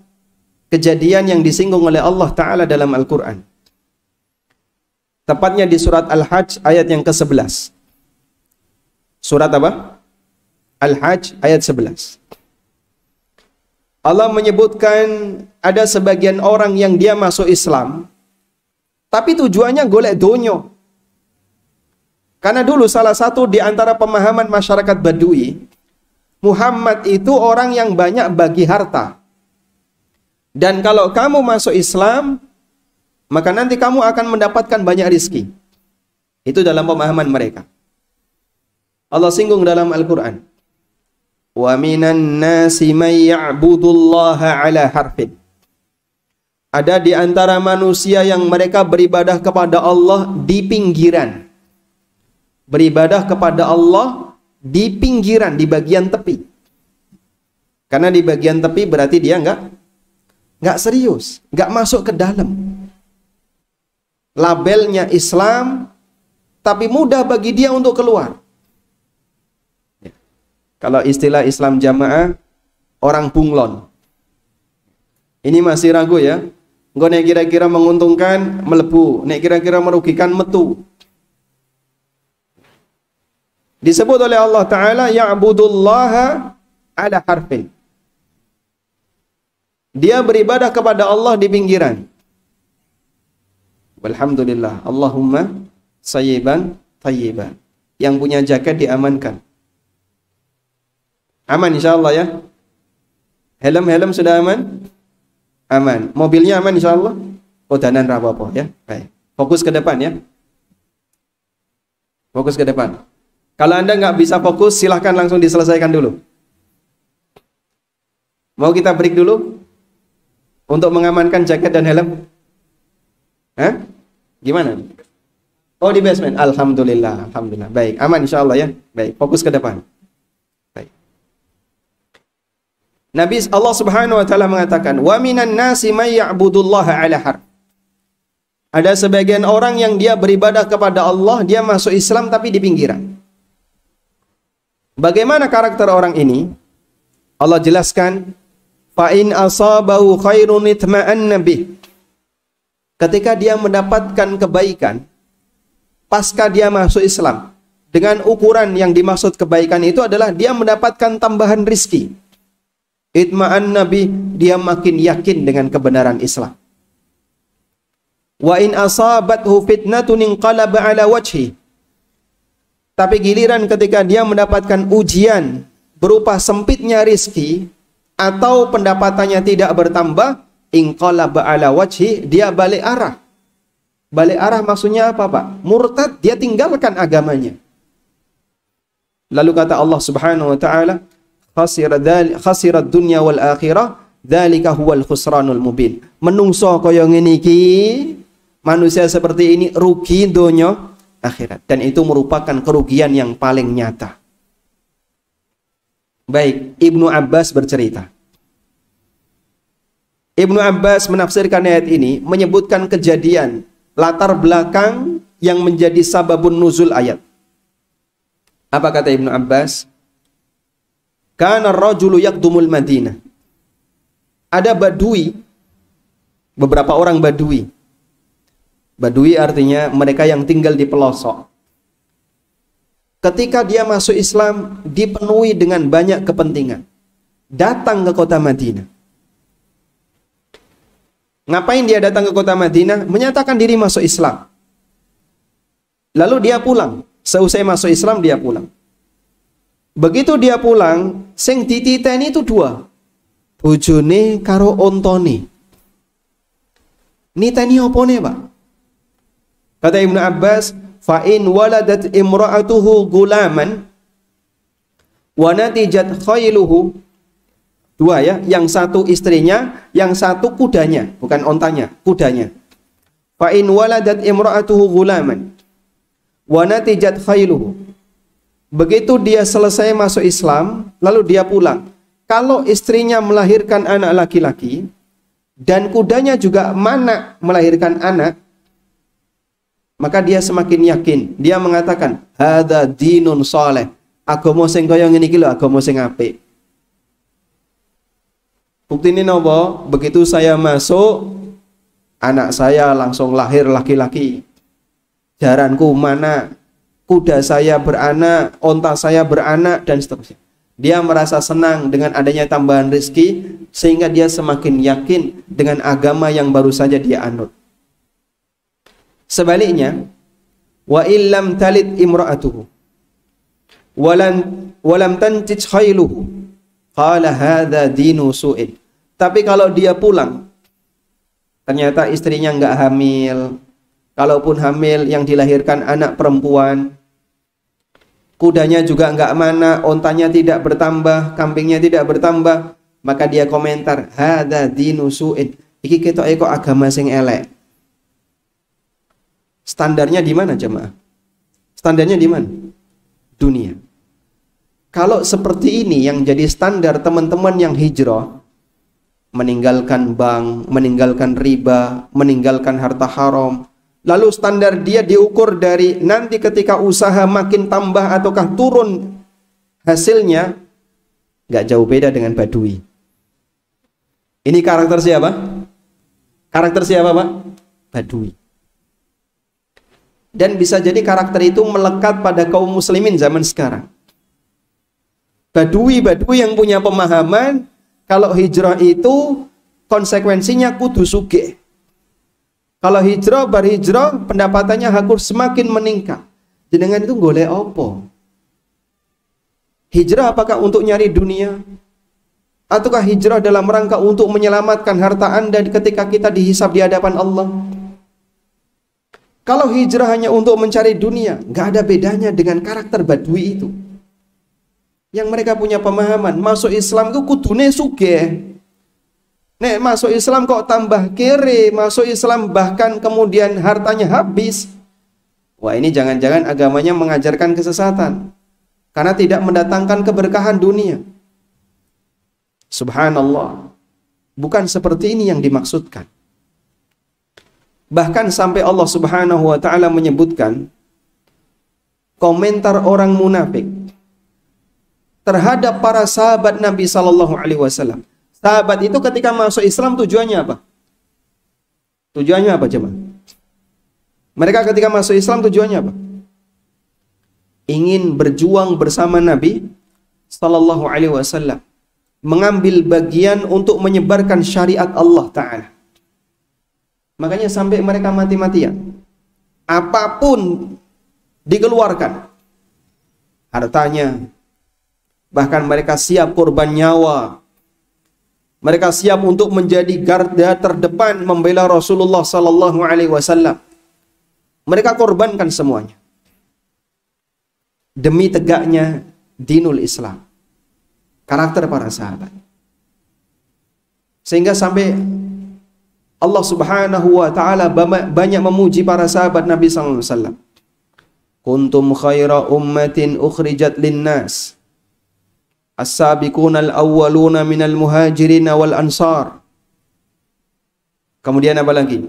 Speaker 1: kejadian yang disinggung oleh Allah Ta'ala dalam Al-Quran. Tepatnya di surat Al-Hajj ayat yang ke-11. Surat apa? Al-Hajj ayat 11. Allah menyebutkan ada sebagian orang yang dia masuk Islam, tapi tujuannya golek donyo. Karena dulu salah satu di antara pemahaman masyarakat Badui, Muhammad itu orang yang banyak bagi harta. Dan kalau kamu masuk Islam, maka nanti kamu akan mendapatkan banyak rizki. Itu dalam pemahaman mereka. Allah singgung dalam Al-Quran. Wa minan nasi may ya'budullaha ala harfin. Ada di antara manusia yang mereka beribadah kepada Allah di pinggiran. Beribadah kepada Allah di pinggiran, di bagian tepi. Karena di bagian tepi berarti dia nggak serius, nggak masuk ke dalam. Labelnya Islam, tapi mudah bagi dia untuk keluar. Ya. Kalau istilah Islam jamaah, orang bunglon. Ini masih ragu ya. Nggak nek kira-kira menguntungkan, melebu. Nek kira-kira merugikan, metu. Disebut oleh Allah Ta'ala, ya'budullaha ala harfin. Dia beribadah kepada Allah di pinggiran. Alhamdulillah, Allahumma sayyiban tayyiban. Yang punya jaket diamankan. Aman insyaallah ya. Helm sudah aman? Aman. Mobilnya aman insyaallah? Oh danan rapopo ya. Baik. Fokus ke depan ya. Fokus ke depan. Kalau Anda nggak bisa fokus, silahkan langsung diselesaikan dulu. Mau kita break dulu? Untuk mengamankan jaket dan helm? Hah? Gimana? Oh di basement. Alhamdulillah, alhamdulillah. Baik, aman insyaallah ya. Baik, fokus ke depan. Baik. Nabi Allah Subhanahu wa taala mengatakan, "Wa minan nasi may ya'budullaha 'ala harf." Ada sebagian orang yang dia beribadah kepada Allah, dia masuk Islam tapi di pinggiran. Bagaimana karakter orang ini? Allah jelaskan, fa in asabahu khairun itma'anna bih. Ketika dia mendapatkan kebaikan pasca dia masuk Islam, dengan ukuran yang dimaksud kebaikan itu adalah dia mendapatkan tambahan rizki. Itma'anna bih, dia makin yakin dengan kebenaran Islam. Wa in asabathu fitnatun inqalaba ala wajhi. Tapi giliran ketika dia mendapatkan ujian berupa sempitnya rizki atau pendapatannya tidak bertambah, inqalaba ala wajhi, dia balik arah. Balik arah maksudnya apa, Pak? Murtad, dia tinggalkan agamanya. Lalu kata Allah Subhanahu wa taala, khasirat dunya wal akhirah, dzalika huwal khusranul mubin. Menungso kaya ngene iki, manusia seperti ini rugi donya akhirat, dan itu merupakan kerugian yang paling nyata. Baik, Ibnu Abbas bercerita. Ibnu Abbas menafsirkan ayat ini, menyebutkan kejadian latar belakang yang menjadi sababun nuzul ayat. Apa kata Ibnu Abbas? Kana ar-rajulu yaqdumul Madinah. Ada badui, beberapa orang badui. Badui artinya mereka yang tinggal di pelosok. Ketika dia masuk Islam, dipenuhi dengan banyak kepentingan. Datang ke kota Madinah. Ngapain dia datang ke kota Madinah? Menyatakan diri masuk Islam. Lalu dia pulang. Seusai masuk Islam, dia pulang. Begitu dia pulang, sing dititeni itu dua. Bojone karo ontone. Niteni opone, Pak? Kata Ibnu Abbas, fa in waladat imra'atuhu gulaman wa natijat khailuhu. Dua ya, yang satu istrinya, yang satu kudanya, bukan ontanya, kudanya. Fa in waladat imra'atuhu gulaman wa natijat khailuhu. Begitu dia selesai masuk Islam, lalu dia pulang. Kalau istrinya melahirkan anak laki-laki dan kudanya juga mana melahirkan anak, maka dia semakin yakin. Dia mengatakan, hadza dinun shalih. Agama sing kaya ngene iki lho, agama sing apik. Buktine napa? Begitu saya masuk, anak saya langsung lahir laki-laki. Jaranku mana? Kuda saya beranak, onta saya beranak, dan seterusnya. Dia merasa senang dengan adanya tambahan rezeki, sehingga dia semakin yakin dengan agama yang baru saja dia anut. Sebaliknya, wa illam talid imra'atuhu walam tantij khailuhu qala hadza dinu su'in. Tapi kalau dia pulang, ternyata istrinya enggak hamil, kalaupun hamil yang dilahirkan anak perempuan, kudanya juga enggak mana, ontanya tidak bertambah, kambingnya tidak bertambah, maka dia komentar, hadza dinu su'in. Iki ketoke kok agama sing elek. Standarnya di mana, jemaah? Standarnya di mana? Dunia. Kalau seperti ini yang jadi standar teman-teman yang hijrah, meninggalkan bank, meninggalkan riba, meninggalkan harta haram, lalu standar dia diukur dari nanti ketika usaha makin tambah ataukah turun hasilnya, nggak jauh beda dengan badui. Ini karakter siapa? Karakter siapa, Pak? Badui. Dan bisa jadi karakter itu melekat pada kaum muslimin zaman sekarang. Badui-badui yang punya pemahaman kalau hijrah itu konsekuensinya kudu sugih. Kalau hijrah, berhijrah, pendapatannya harus semakin meningkat. Jenengan itu golek opo? Hijrah apakah untuk nyari dunia? Ataukah hijrah dalam rangka untuk menyelamatkan harta Anda ketika kita dihisab di hadapan Allah? Kalau hijrah hanya untuk mencari dunia, nggak ada bedanya dengan karakter badui itu. Yang mereka punya pemahaman, masuk Islam itu kudune sugih. Nek masuk Islam kok tambah kere, masuk Islam bahkan kemudian hartanya habis. Wah, ini jangan-jangan agamanya mengajarkan kesesatan. Karena tidak mendatangkan keberkahan dunia. Subhanallah. Bukan seperti ini yang dimaksudkan. Bahkan sampai Allah Subhanahu wa taala menyebutkan komentar orang munafik terhadap para sahabat Nabi Sallallahu Alaihi Wasallam. Sahabat itu ketika masuk Islam tujuannya apa? Tujuannya apa coba? Mereka ketika masuk Islam tujuannya apa? Ingin berjuang bersama Nabi Sallallahu Alaihi Wasallam, mengambil bagian untuk menyebarkan syariat Allah Ta'ala. Makanya sampai mereka mati-matian, apapun dikeluarkan, hartanya, bahkan mereka siap korban nyawa. Mereka siap untuk menjadi garda terdepan membela Rasulullah Sallallahu Alaihi Wasallam. Mereka korbankan semuanya demi tegaknya dinul Islam, karakter para sahabat. Sehingga sampai Allah Subhanahu wa taala banyak memuji para sahabat Nabi sallallahu alaihi wasallam. Kuntum khaira ummatin ukhrijat linnas, as-sabiqunal awwaluna minal muhajirin wal ansar. Kemudian apa lagi?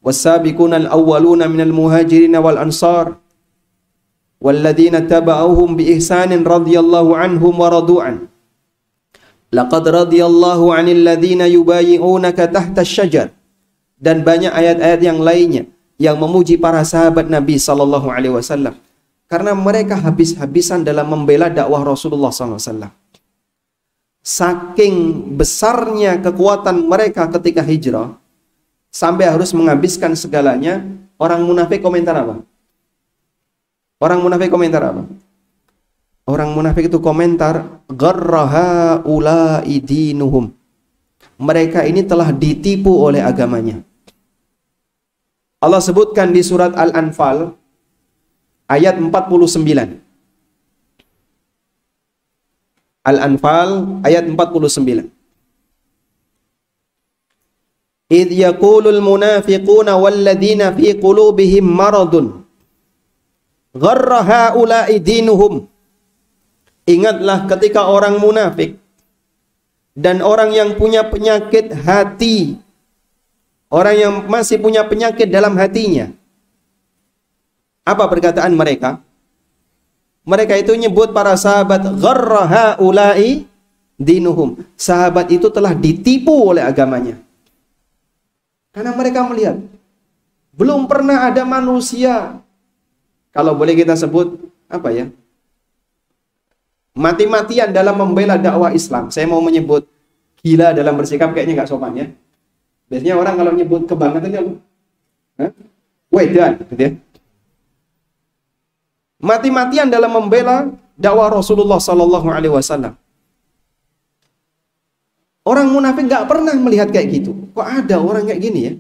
Speaker 1: Was-sabiqunal awwaluna minal muhajirin wal ansar walladzina taba'uhum bi ihsanin radhiyallahu anhum wa radu'an. Laqad radhiyallahu 'anil ladzina yubayyi'unaka tahta asy-syajar. Dan banyak ayat-ayat yang lainnya yang memuji para sahabat Nabi sallallahu alaihi wasallam karena mereka habis-habisan dalam membela dakwah Rasulullah sallallahu alaihi wasallam. Saking besarnya kekuatan mereka ketika hijrah sampai harus menghabiskan segalanya. Orang munafik komentar apa? Orang munafik komentar apa? Orang munafik itu komentar, gharraha ulai dinuhum. Mereka ini telah ditipu oleh agamanya. Allah sebutkan di surat Al-Anfal ayat 49. Al-Anfal ayat 49. Idh yaqulul munafiquna walladzina fi qulubihim maradun gharraha ulai dinuhum. Ingatlah ketika orang munafik dan orang yang punya penyakit hati, orang yang masih punya penyakit dalam hatinya. Apa perkataan mereka? Mereka itu nyebut para sahabat gharraha ulai dinuhum. Sahabat itu telah ditipu oleh agamanya. Karena mereka melihat belum pernah ada manusia, kalau boleh kita sebut apa ya, mati-matian dalam membela dakwah Islam. Saya mau menyebut gila dalam bersikap kayaknya nggak sopan ya. Biasanya orang kalau nyebut kebangetan apa? Wedan, gitu ya. Mati-matian dalam membela dakwah Rasulullah Sallallahu Alaihi Wasallam. Orang munafik nggak pernah melihat kayak gitu. Kok ada orang kayak gini ya?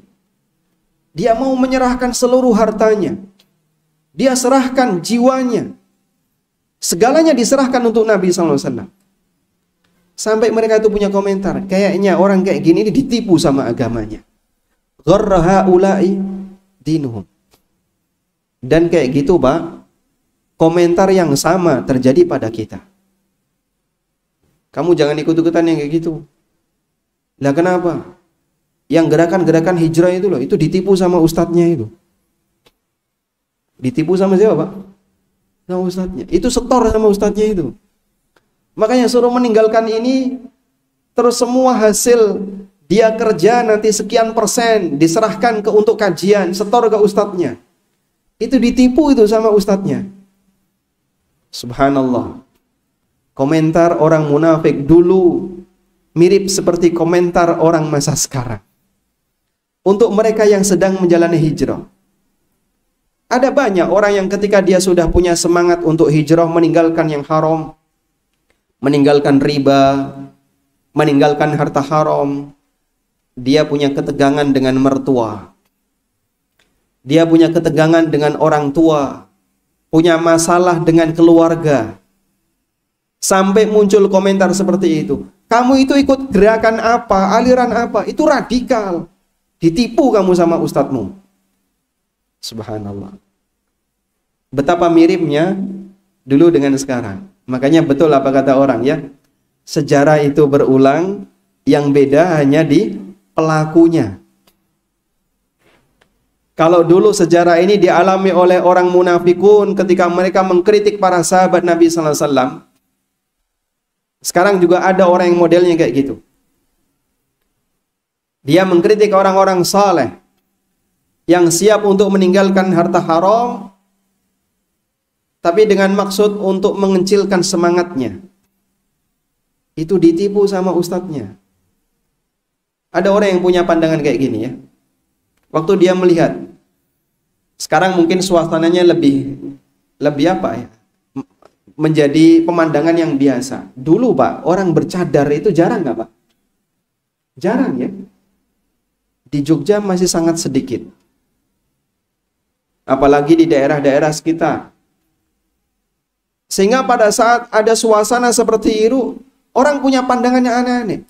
Speaker 1: Dia mau menyerahkan seluruh hartanya. Dia serahkan jiwanya. Segalanya diserahkan untuk Nabi SAW. Sampai mereka itu punya komentar, kayaknya orang kayak gini ini ditipu sama agamanya. Gharraha ulai dinuhum. Dan kayak gitu Pak, komentar yang sama terjadi pada kita. Kamu jangan ikut-ikutan yang kayak gitu. Lah kenapa? Yang gerakan-gerakan hijrah itu loh, itu ditipu sama ustadznya itu. Ditipu sama siapa Pak? Sama ustadznya. Itu setor sama ustadznya itu. Makanya suruh meninggalkan ini, terus semua hasil dia kerja nanti sekian persen diserahkan untuk kajian, setor ke ustadznya. Itu ditipu itu sama ustadznya. Subhanallah. Komentar orang munafik dulu mirip seperti komentar orang masa sekarang. Untuk mereka yang sedang menjalani hijrah. Ada banyak orang yang ketika dia sudah punya semangat untuk hijrah, meninggalkan yang haram, meninggalkan riba, meninggalkan harta haram, dia punya ketegangan dengan mertua. Dia punya ketegangan dengan orang tua, punya masalah dengan keluarga. Sampai muncul komentar seperti itu. Kamu itu ikut gerakan apa, aliran apa? Itu radikal. Ditipu kamu sama ustadzmu. Subhanallah. Betapa miripnya dulu dengan sekarang. Makanya betul apa kata orang ya. Sejarah itu berulang, yang beda hanya di pelakunya. Kalau dulu sejarah ini dialami oleh orang munafikun ketika mereka mengkritik para sahabat Nabi sallallahu alaihi wasallam, sekarang juga ada orang yang modelnya kayak gitu. Dia mengkritik orang-orang saleh yang siap untuk meninggalkan harta haram, tapi dengan maksud untuk mengecilkan semangatnya. Itu ditipu sama ustadznya. Ada orang yang punya pandangan kayak gini ya. Waktu dia melihat, sekarang mungkin suasananya lebih apa ya? Menjadi pemandangan yang biasa. Dulu Pak, orang bercadar itu jarang nggak Pak? Jarang ya. Di Jogja masih sangat sedikit. Apalagi di daerah-daerah sekitar. Sehingga pada saat ada suasana seperti itu, orang punya pandangan yang aneh-aneh.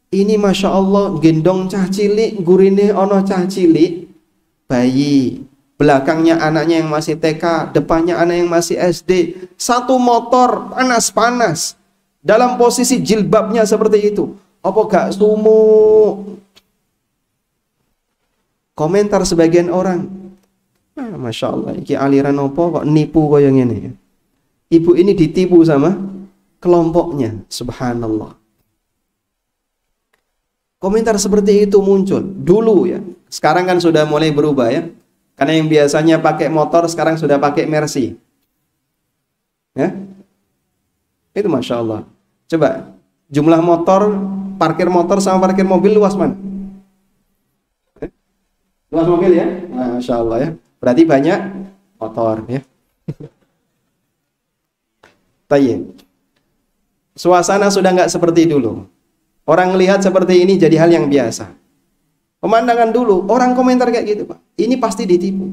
Speaker 1: Ini Masya Allah, gendong cah cilik, gurine ono cah cilik, bayi. Belakangnya anaknya yang masih TK, depannya anak yang masih SD. Satu motor, panas-panas. Dalam posisi jilbabnya seperti itu. Apa gak sumuk? Komentar sebagian orang. Masya Allah, iki aliran apa kok nipu kaya ngene. Ibu ini ditipu sama kelompoknya. Subhanallah. Komentar seperti itu muncul dulu ya. Sekarang kan sudah mulai berubah ya. Karena yang biasanya pakai motor sekarang sudah pakai Mercy. Ya. Itu Masya Allah. Coba jumlah motor, parkir motor sama parkir mobil luas mana? Luas mobil ya? Masya Allah ya. Berarti banyak motor ya. Tayyib. Suasana sudah nggak seperti dulu. Orang melihat seperti ini jadi hal yang biasa. Pemandangan dulu, orang komentar kayak gitu Pak. Ini pasti ditipu.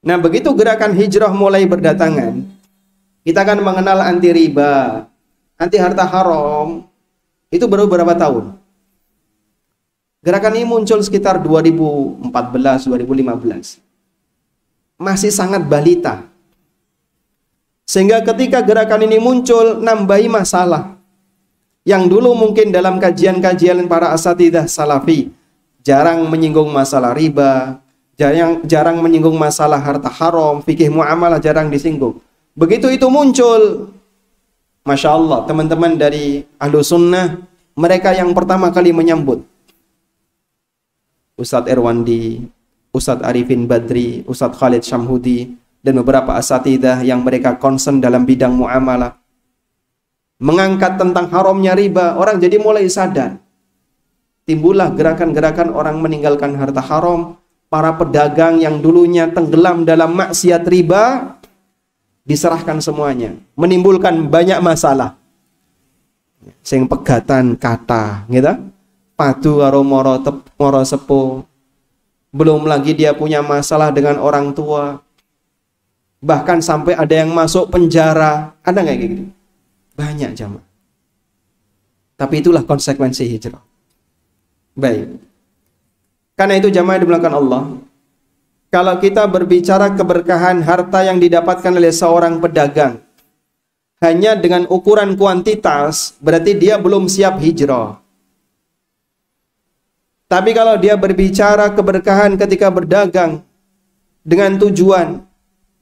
Speaker 1: Nah begitu gerakan hijrah mulai berdatangan, kita akan mengenal anti riba, anti harta haram. Itu baru berapa tahun? Gerakan ini muncul sekitar 2014, 2015. Masih sangat balita. Sehingga ketika gerakan ini muncul, nambahi masalah. Yang dulu mungkin dalam kajian-kajian para asatidzah salafi jarang menyinggung masalah riba, jarang menyinggung masalah harta haram, fikih muamalah jarang disinggung. Begitu itu muncul, Masya Allah, teman-teman dari Ahlu Sunnah, mereka yang pertama kali menyambut. Ustadz Erwandi, Ustadz Arifin Badri, Ustadz Khalid Syamhudi, dan beberapa asatidzah yang mereka concern dalam bidang muamalah. Mengangkat tentang haramnya riba, orang jadi mulai sadar. Timbullah gerakan-gerakan orang meninggalkan harta haram. Para pedagang yang dulunya tenggelam dalam maksiat riba, diserahkan semuanya. Menimbulkan banyak masalah. Sing pegatan kata, gitu. Padu karo moro sepo. Belum lagi dia punya masalah dengan orang tua. Bahkan sampai ada yang masuk penjara. Ada nggak kayak gitu? Banyak jamaah. Tapi itulah konsekuensi hijrah. Baik. Karena itu jamaah dimulakan Allah. Kalau kita berbicara keberkahan harta yang didapatkan oleh seorang pedagang hanya dengan ukuran kuantitas, berarti dia belum siap hijrah. Tapi kalau dia berbicara keberkahan ketika berdagang dengan tujuan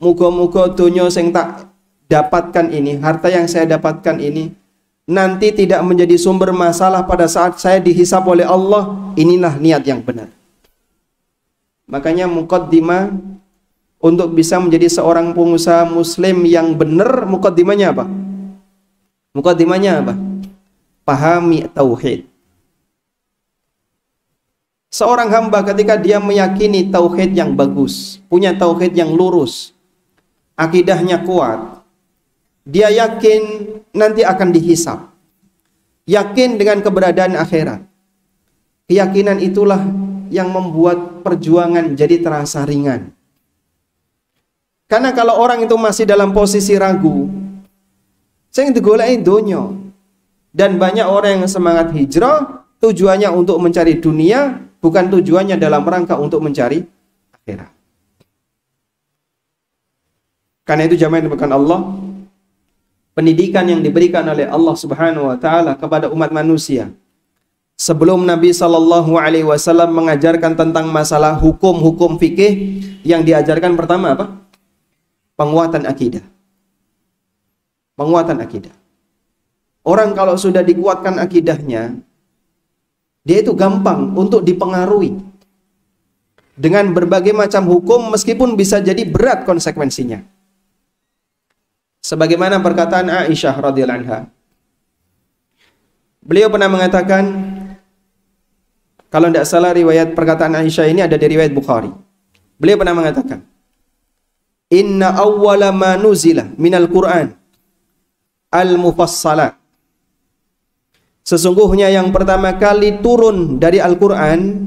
Speaker 1: muga-muga donya sing tak dapatkan ini, harta yang saya dapatkan ini nanti tidak menjadi sumber masalah pada saat saya dihisab oleh Allah, inilah niat yang benar. Makanya muqaddimah untuk bisa menjadi seorang pengusaha muslim yang benar, muqaddimahnya apa? Muqaddimahnya apa? Pahami tauhid. Seorang hamba ketika dia meyakini tauhid yang bagus, punya tauhid yang lurus, akidahnya kuat, dia yakin nanti akan dihisab. Yakin dengan keberadaan akhirat. Keyakinan itulah yang membuat perjuangan jadi terasa ringan. Karena kalau orang itu masih dalam posisi ragu, saya digoleki donya. Dan banyak orang yang semangat hijrah, tujuannya untuk mencari dunia, bukan tujuannya dalam rangka untuk mencari akhirat. Karena itu jamaah yang dimuliakan Allah, pendidikan yang diberikan oleh Allah Subhanahu wa taala kepada umat manusia sebelum Nabi Shallallahu Alaihi Wasallam mengajarkan tentang masalah hukum-hukum fikih, yang diajarkan pertama apa? Penguatan akidah. Penguatan akidah. Orang kalau sudah dikuatkan akidahnya, dia itu gampang untuk dipengaruhi dengan berbagai macam hukum, meskipun bisa jadi berat konsekuensinya. Sebagaimana perkataan Aisyah radhiyallahu anha. Beliau pernah mengatakan, kalau tidak salah riwayat perkataan Aisyah ini ada di riwayat Bukhari. Beliau pernah mengatakan, "Inna awwala ma nuzila minal Qur'an al-mufassalat." Sesungguhnya yang pertama kali turun dari Al-Quran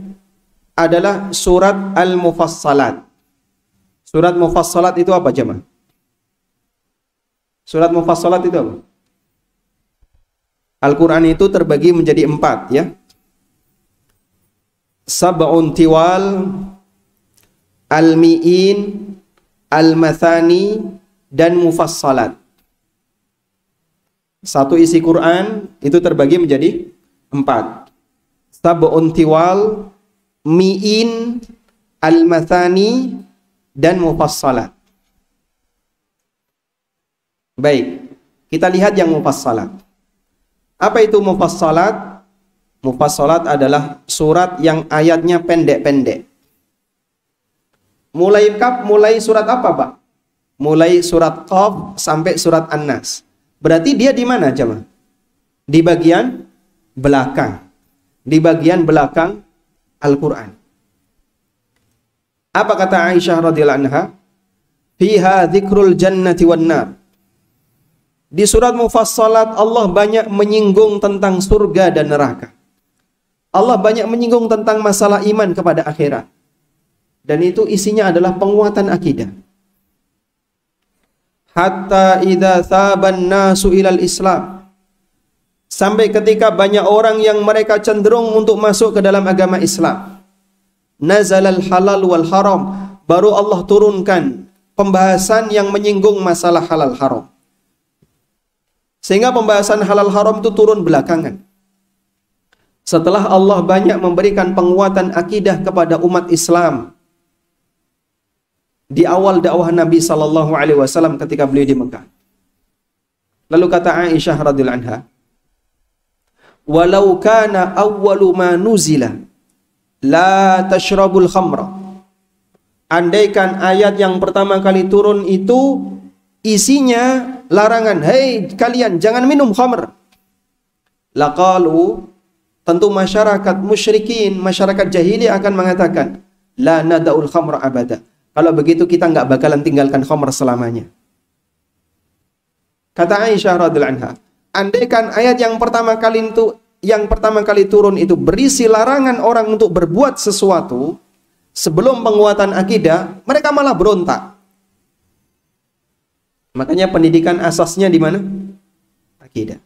Speaker 1: adalah surat Al-Mufassalat. Surat Mufassalat itu apa, jemaah? Surat Mufassalat itu apa? Al-Quran itu terbagi menjadi 4, ya. Sab'un tiwal, Al-Mi'in, Al-Mathani, dan Mufassalat. Satu isi Quran itu terbagi menjadi 4. Sab'un tiwal, Mi'in, Al-Mathani, dan Mufassalat. Baik, kita lihat yang Mufassalat. Apa itu Mufassalat? Mufassalat adalah surat yang ayatnya pendek-pendek. Mulai surat apa, Pak? Mulai surat Qaf sampai surat An-Nas. Berarti dia di mana, jemaah? Di bagian belakang. Di bagian belakang Al-Quran. Apa kata Aisyah radhiyallahu anha? Fiha dzikrul jannati wan nar. Di surat Mufassalat Allah banyak menyinggung tentang surga dan neraka. Allah banyak menyinggung tentang masalah iman kepada akhirat. Dan itu isinya adalah penguatan akidah. Hatta idza thaban nasu ilal Islam. Sampai ketika banyak orang yang mereka cenderung untuk masuk ke dalam agama Islam. Nazalal halal wal haram. Baru Allah turunkan pembahasan yang menyinggung masalah halal haram. Sehingga pembahasan halal haram itu turun belakangan. Setelah Allah banyak memberikan penguatan akidah kepada umat Islam di awal dakwah Nabi sallallahu alaihi wasallam ketika beliau di Mekah. Lalu kata Aisyah radhiyallahu anha, "Walau kana awwalu ma nuzila la tashrabul khamra." Andaikan ayat yang pertama kali turun itu isinya larangan, "Hei kalian jangan minum khamr." Laqalu, tentu masyarakat musyrikin, masyarakat jahili akan mengatakan, "La nada'ul khamra abada." Kalau begitu kita nggak bakalan tinggalkan khamr selamanya. Kata Aisyah radhiyallahu anha, andaikan ayat yang pertama kali turun itu berisi larangan orang untuk berbuat sesuatu sebelum penguatan akidah, mereka malah berontak. Makanya pendidikan asasnya di mana? Akidah.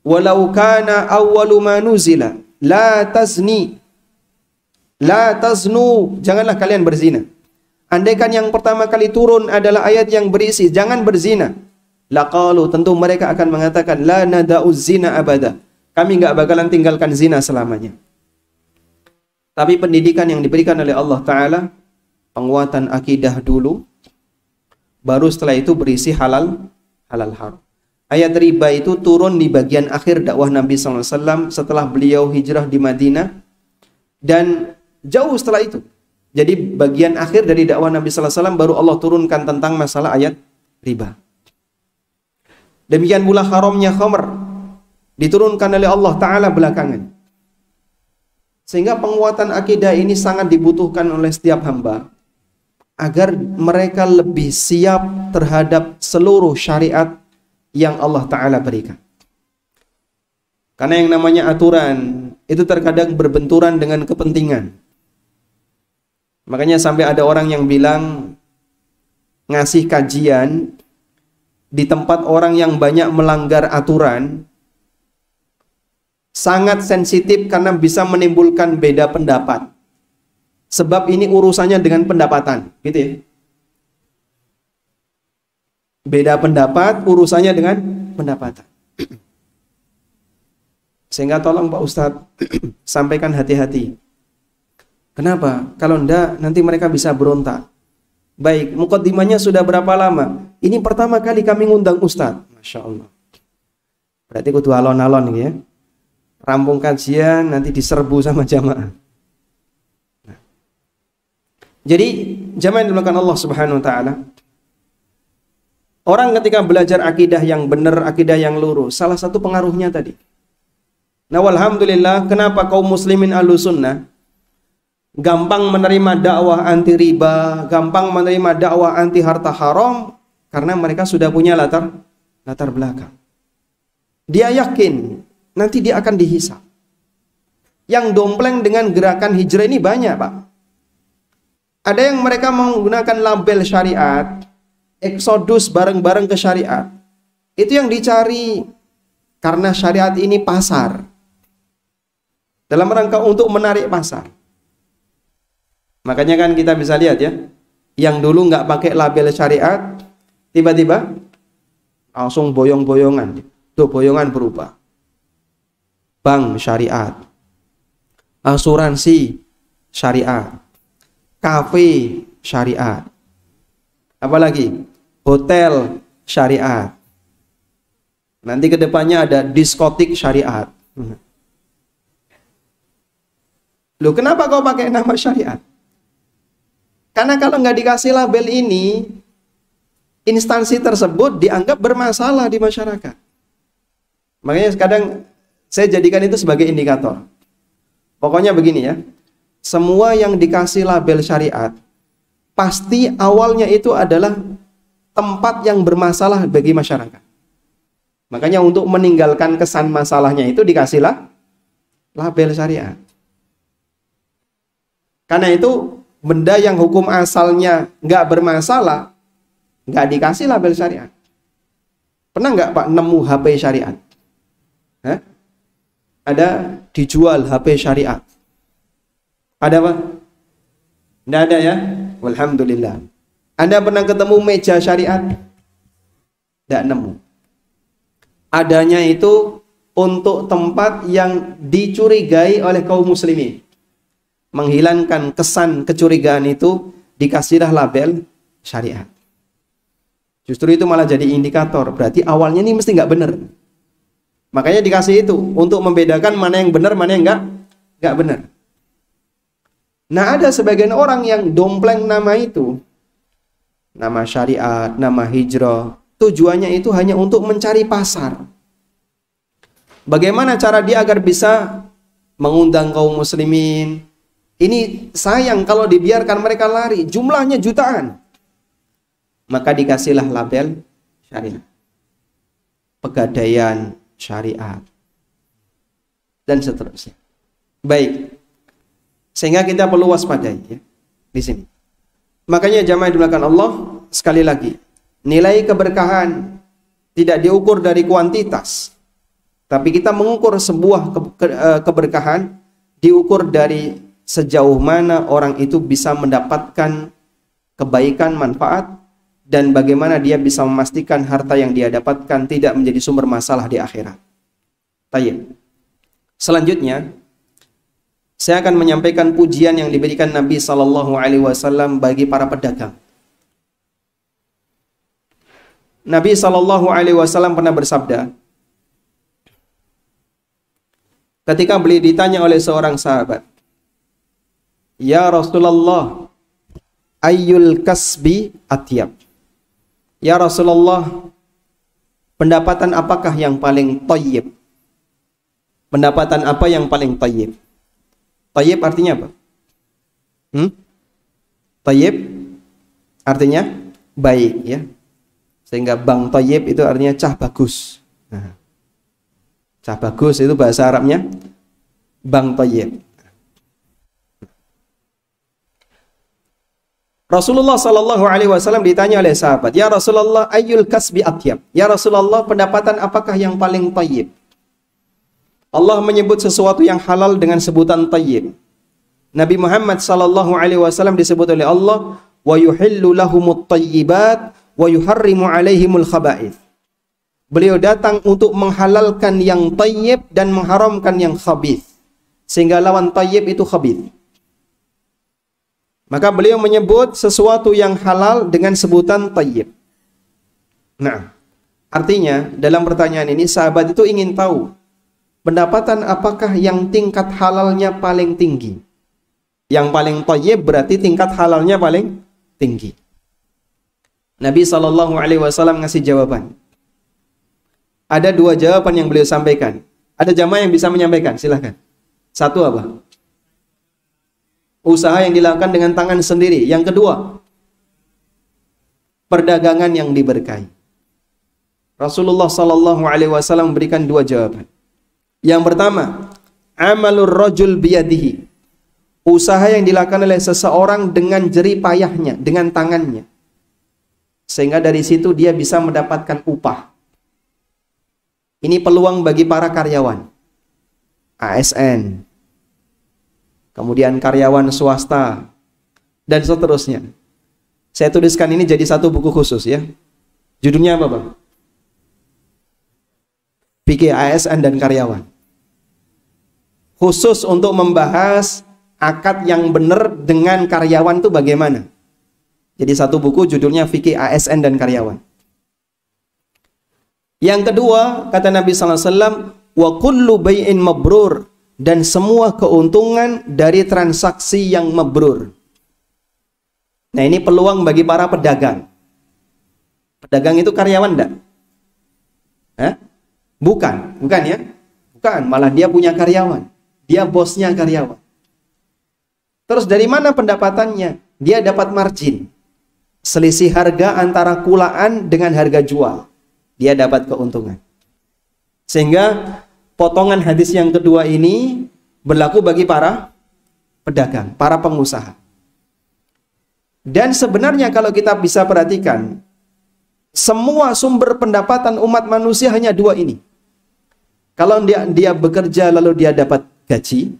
Speaker 1: Walau kana awwalu ma nuzila la tazni, la taznu, janganlah kalian berzina. Andaikan yang pertama kali turun adalah ayat yang berisi jangan berzina, laqalu, tentu mereka akan mengatakan, la nada'uz zina abada, kami nggak bakalan tinggalkan zina selamanya. Tapi pendidikan yang diberikan oleh Allah Ta'ala, penguatan akidah dulu, baru setelah itu berisi halal haram. Ayat riba itu turun di bagian akhir dakwah Nabi SAW setelah beliau hijrah di Madinah, dan jauh setelah itu. Jadi bagian akhir dari dakwah Nabi SAW baru Allah turunkan tentang masalah ayat riba. Demikian pula haramnya khamr diturunkan oleh Allah Ta'ala belakangan. Sehingga penguatan akidah ini sangat dibutuhkan oleh setiap hamba agar mereka lebih siap terhadap seluruh syariat yang Allah Ta'ala berikan. Karena yang namanya aturan itu terkadang berbenturan dengan kepentingan. Makanya sampai ada orang yang bilang ngasih kajian di tempat orang yang banyak melanggar aturan sangat sensitif karena bisa menimbulkan beda pendapat. Sebab ini urusannya dengan pendapatan, gitu ya. Beda pendapat urusannya dengan pendapatan. Sehingga tolong Pak Ustadz sampaikan hati-hati. Kenapa? Kalau enggak nanti mereka bisa berontak. Baik, mukaddimahnya sudah berapa lama? Ini pertama kali kami ngundang Ustadz. Masya Allah. Berarti kudu alon-alon ya. Rampung kajian nanti diserbu sama jamaah. Nah. Jadi jamaah yang dimuliakan Allah Subhanahu wa taala, orang ketika belajar akidah yang benar, akidah yang lurus, salah satu pengaruhnya tadi. Nah, alhamdulillah, kenapa kaum muslimin Ahlussunnah gampang menerima dakwah anti riba, gampang menerima dakwah anti harta haram? Karena mereka sudah punya latar belakang. Dia yakin nanti dia akan dihisab. Yang dompleng dengan gerakan hijrah ini banyak, Pak. Ada yang mereka menggunakan label syariat, eksodus bareng-bareng ke syariat. Itu yang dicari karena syariat ini pasar. Dalam rangka untuk menarik pasar. Makanya kan kita bisa lihat ya, yang dulu nggak pakai label syariat, tiba-tiba langsung boyong-boyongan. Tuh boyongan berubah. Bank syariat, asuransi syariat, kafe syariat, apalagi hotel syariat. Nanti kedepannya ada diskotik syariat. Loh, kenapa kau pakai nama syariat? Karena kalau nggak dikasih label ini, instansi tersebut dianggap bermasalah di masyarakat. Makanya kadang saya jadikan itu sebagai indikator. Pokoknya begini ya, semua yang dikasih label syariat, pasti awalnya itu adalah tempat yang bermasalah bagi masyarakat. Makanya untuk meninggalkan kesan masalahnya itu dikasihlah label syariat. Karena itu benda yang hukum asalnya nggak bermasalah, nggak dikasih label syariat. Pernah nggak Pak nemu HP syariat? Hah? Ada dijual HP syariat? Ada Pak? Nggak ada ya? Alhamdulillah. Anda pernah ketemu meja syariat? Nggak nemu. Adanya itu untuk tempat yang dicurigai oleh kaum muslimin. Menghilangkan kesan kecurigaan itu, dikasihlah label syariat. Justru itu malah jadi indikator. Berarti awalnya ini mesti nggak benar. Makanya dikasih itu untuk membedakan mana yang benar, mana yang nggak benar. Nah, ada sebagian orang yang dompleng nama itu, nama syariat, nama hijrah. Tujuannya itu hanya untuk mencari pasar. Bagaimana cara dia agar bisa mengundang kaum muslimin? Ini sayang kalau dibiarkan mereka lari, jumlahnya jutaan. Maka dikasihlah label syariat. Pegadaian syariat. Dan seterusnya. Baik. Sehingga kita perlu waspadai ya, di sini. Makanya jamaah yang dimuliakan Allah, sekali lagi, nilai keberkahan tidak diukur dari kuantitas. Tapi kita mengukur sebuah keberkahan diukur dari sejauh mana orang itu bisa mendapatkan kebaikan, manfaat, dan bagaimana dia bisa memastikan harta yang dia dapatkan tidak menjadi sumber masalah di akhirat. Tayyib. Selanjutnya, saya akan menyampaikan pujian yang diberikan Nabi SAW bagi para pedagang. Nabi SAW pernah bersabda, ketika beliau ditanya oleh seorang sahabat, "Ya Rasulullah, ayyul kasbi atyab?" Ya Rasulullah, pendapatan apakah yang paling thayyib? Pendapatan apa yang paling thayyib? Thayyib artinya apa? Thayyib artinya baik ya. Sehingga bang thayyib itu artinya cah bagus. Nah, cah bagus itu bahasa Arabnya bang thayyib. Rasulullah Sallallahu Alaihi Wasallam ditanya oleh sahabat, "Ya Rasulullah, ayyul kasbi atyab?" Ya Rasulullah, pendapatan apakah yang paling thayyib? Allah menyebut sesuatu yang halal dengan sebutan thayyib. Nabi Muhammad Sallallahu Alaihi Wasallam disebut oleh Allah, "Wa yuhillu lahumut thayyibat wa yuharrimu alaihimul khaba'ith." beliau datang untuk menghalalkan yang thayyib dan mengharamkan yang khabith. Sehingga lawan thayyib itu khabith. Maka beliau menyebut sesuatu yang halal dengan sebutan thayyib. Nah, artinya dalam pertanyaan ini sahabat itu ingin tahu pendapatan apakah yang tingkat halalnya paling tinggi. Yang paling thayyib berarti tingkat halalnya paling tinggi. Nabi SAW ngasih jawaban. Ada dua jawaban yang beliau sampaikan. Ada jamaah yang bisa menyampaikan, silahkan. Satu apa? Usaha yang dilakukan dengan tangan sendiri. Yang kedua, perdagangan yang diberkahi. Rasulullah SAW memberikan dua jawaban. Yang pertama, amalur rajul biyadihi. Usaha yang dilakukan oleh seseorang dengan jerih payahnya, dengan tangannya. Sehingga dari situ dia bisa mendapatkan upah. Ini peluang bagi para karyawan. ASN. Kemudian karyawan swasta. Dan seterusnya. Saya tuliskan ini jadi satu buku khusus ya. Judulnya apa Bang? Fikih ASN dan karyawan. Khusus untuk membahas akad yang benar dengan karyawan itu bagaimana? Jadi satu buku judulnya Fikih ASN dan Karyawan. Yang kedua, kata Nabi SAW, wa kullu bai'in mabrur, dan semua keuntungan dari transaksi yang mabrur. Nah ini peluang bagi para pedagang. Pedagang itu karyawan enggak? Bukan ya? Bukan, malah dia punya karyawan. Dia bosnya karyawan. Terus dari mana pendapatannya? Dia dapat margin. Selisih harga antara kulaan dengan harga jual. Dia dapat keuntungan. Sehingga potongan hadis yang kedua ini berlaku bagi para pedagang, para pengusaha. Dan sebenarnya kalau kita bisa perhatikan, semua sumber pendapatan umat manusia hanya dua ini. Kalau dia bekerja lalu dia dapat gaji.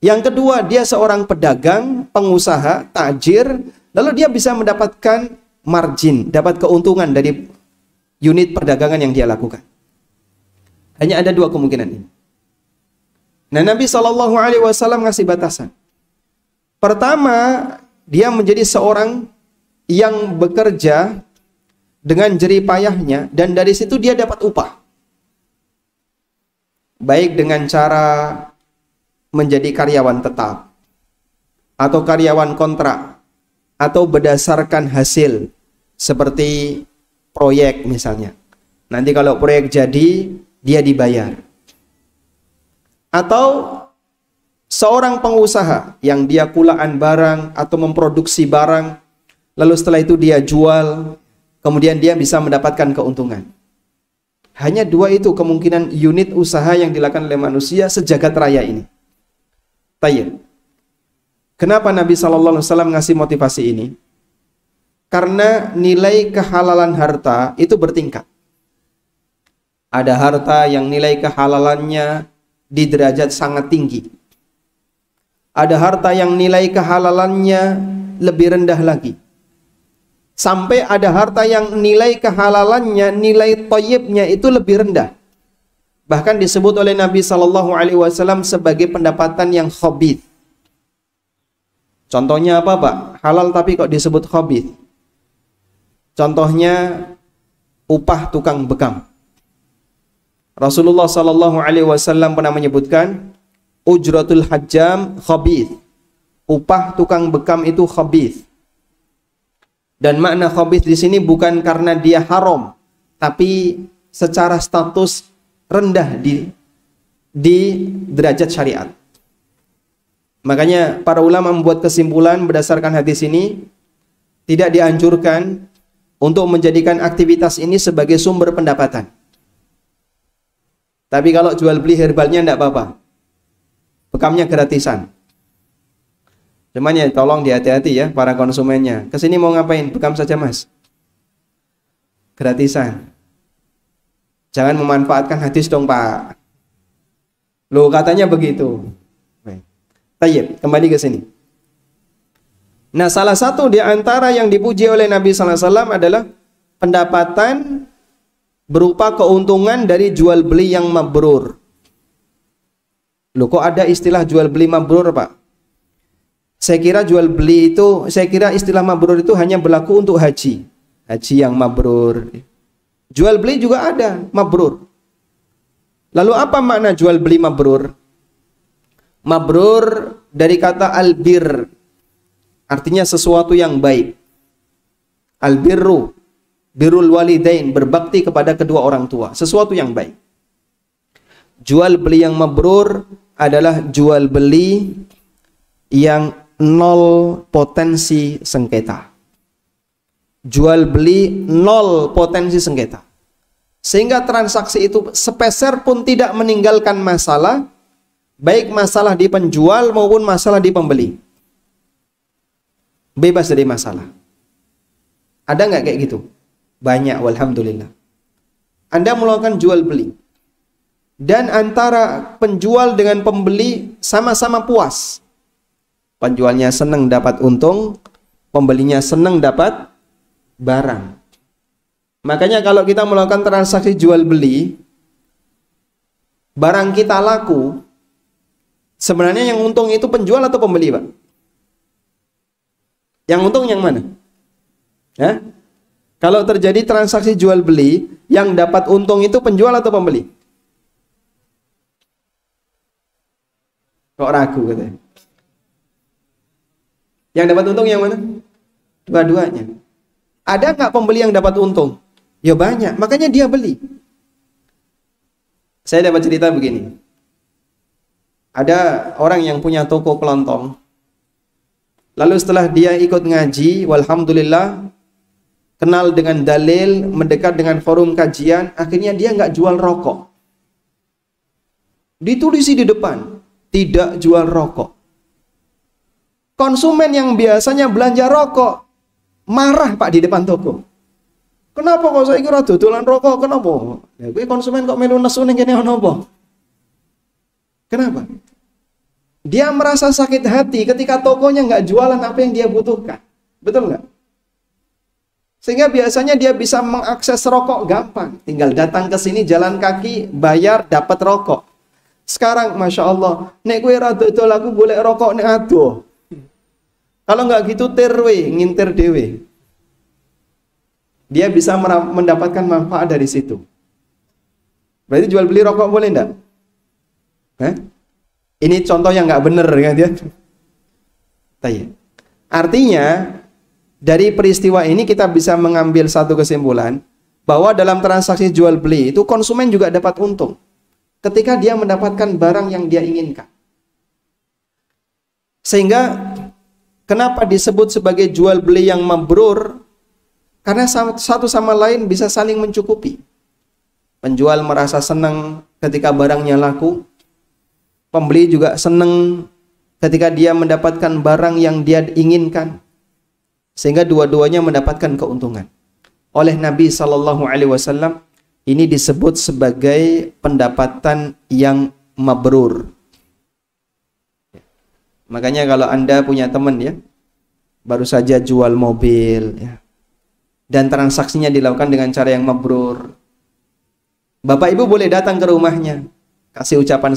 Speaker 1: Yang kedua, dia seorang pedagang, pengusaha, tajir, lalu dia bisa mendapatkan margin, dapat keuntungan dari unit perdagangan yang dia lakukan. Hanya ada dua kemungkinan ini. Nah, Nabi SAW ngasih batasan. Pertama, dia menjadi seorang yang bekerja dengan jerih payahnya, dan dari situ dia dapat upah. Baik dengan cara menjadi karyawan tetap, atau karyawan kontrak, atau berdasarkan hasil, seperti proyek misalnya. Nanti kalau proyek jadi, dia dibayar. Atau seorang pengusaha yang dia kulaan barang atau memproduksi barang, lalu setelah itu dia jual, kemudian dia bisa mendapatkan keuntungan. Hanya dua itu kemungkinan unit usaha yang dilakukan oleh manusia sejagat raya ini. Tayyib. Kenapa Nabi SAW ngasih motivasi ini? Karena nilai kehalalan harta itu bertingkat. Ada harta yang nilai kehalalannya di derajat sangat tinggi. Ada harta yang nilai kehalalannya lebih rendah lagi. Sampai ada harta yang nilai kehalalannya, nilai thayyibnya itu lebih rendah. Bahkan disebut oleh Nabi SAW sebagai pendapatan yang khabith. Contohnya apa Pak? Halal tapi kok disebut khabith? Contohnya upah tukang bekam. Rasulullah SAW pernah menyebutkan ujratul hajjam khabith. Upah tukang bekam itu khabith. Dan makna khabith di sini bukan karena dia haram, tapi secara status rendah di derajat syariat. Makanya para ulama membuat kesimpulan berdasarkan hadis ini, tidak dianjurkan untuk menjadikan aktivitas ini sebagai sumber pendapatan. Tapi kalau jual beli herbalnya tidak apa-apa. Bekamnya gratisan. Cuman ya tolong hati-hati ya para konsumennya. Kesini mau ngapain? Bekam saja Mas. Gratisan. Jangan memanfaatkan hadis dong Pak. Loh katanya begitu. Tayyib, kembali ke sini. Nah, salah satu di antara yang dipuji oleh Nabi SAW adalah pendapatan berupa keuntungan dari jual beli yang mabrur. Loh, kok ada istilah jual beli mabrur, Pak? Saya kira istilah mabrur itu hanya berlaku untuk haji. Haji yang mabrur. Jual beli juga ada mabrur. Lalu apa makna jual beli mabrur? Mabrur dari kata albir, artinya sesuatu yang baik. Albirru, birrul walidain, berbakti kepada kedua orang tua, sesuatu yang baik. Jual beli yang mabrur adalah jual beli yang nol potensi sengketa. Jual beli nol potensi sengketa. Sehingga transaksi itu sepeser pun tidak meninggalkan masalah, baik masalah di penjual maupun masalah di pembeli. Bebas dari masalah. Ada nggak kayak gitu? Banyak, walhamdulillah. Anda melakukan jual beli, dan antara penjual dengan pembeli sama-sama puas. Penjualnya senang dapat untung, pembelinya senang dapat barang. Makanya kalau kita melakukan transaksi jual beli, barang kita laku, sebenarnya yang untung itu penjual atau pembeli, Pak? Yang untung yang mana? Ya? Kalau terjadi transaksi jual beli, yang dapat untung itu penjual atau pembeli? Kok ragu katanya? Yang dapat untung yang mana? Dua-duanya. Ada nggak pembeli yang dapat untung? Ya banyak, makanya dia beli. Saya dapat cerita begini. Ada orang yang punya toko kelontong. Lalu setelah dia ikut ngaji, walhamdulillah, kenal dengan dalil, mendekat dengan forum kajian, akhirnya dia nggak jual rokok. Ditulisi di depan, tidak jual rokok. Konsumen yang biasanya belanja rokok marah, Pak, di depan toko. Kenapa kok saya kira dodolan rokok? Kenapa? Ya, gue konsumen kok melu nesu ning kene ono apa? Kenapa? Dia merasa sakit hati ketika tokonya nggak jualan apa yang dia butuhkan. Betul nggak? Sehingga biasanya dia bisa mengakses rokok gampang. Tinggal datang ke sini jalan kaki, bayar, dapat rokok. Sekarang, Masya Allah, nek gue rada dol aku golek rokok nek adoh. Kalau nggak gitu terwe, ngintir dewe. Dia bisa mendapatkan manfaat dari situ. Berarti jual beli rokok boleh enggak? Ini contoh yang nggak bener kan dia. Artinya dari peristiwa ini kita bisa mengambil satu kesimpulan bahwa dalam transaksi jual beli itu konsumen juga dapat untung ketika dia mendapatkan barang yang dia inginkan. Sehingga kenapa disebut sebagai jual beli yang mabrur? Karena satu sama lain bisa saling mencukupi. Penjual merasa senang ketika barangnya laku. Pembeli juga senang ketika dia mendapatkan barang yang dia inginkan. Sehingga dua-duanya mendapatkan keuntungan. Oleh Nabi SAW, ini disebut sebagai pendapatan yang mabrur. Makanya kalau Anda punya teman ya, baru saja jual mobil ya, dan transaksinya dilakukan dengan cara yang mabrur, Bapak Ibu boleh datang ke rumahnya, kasih ucapan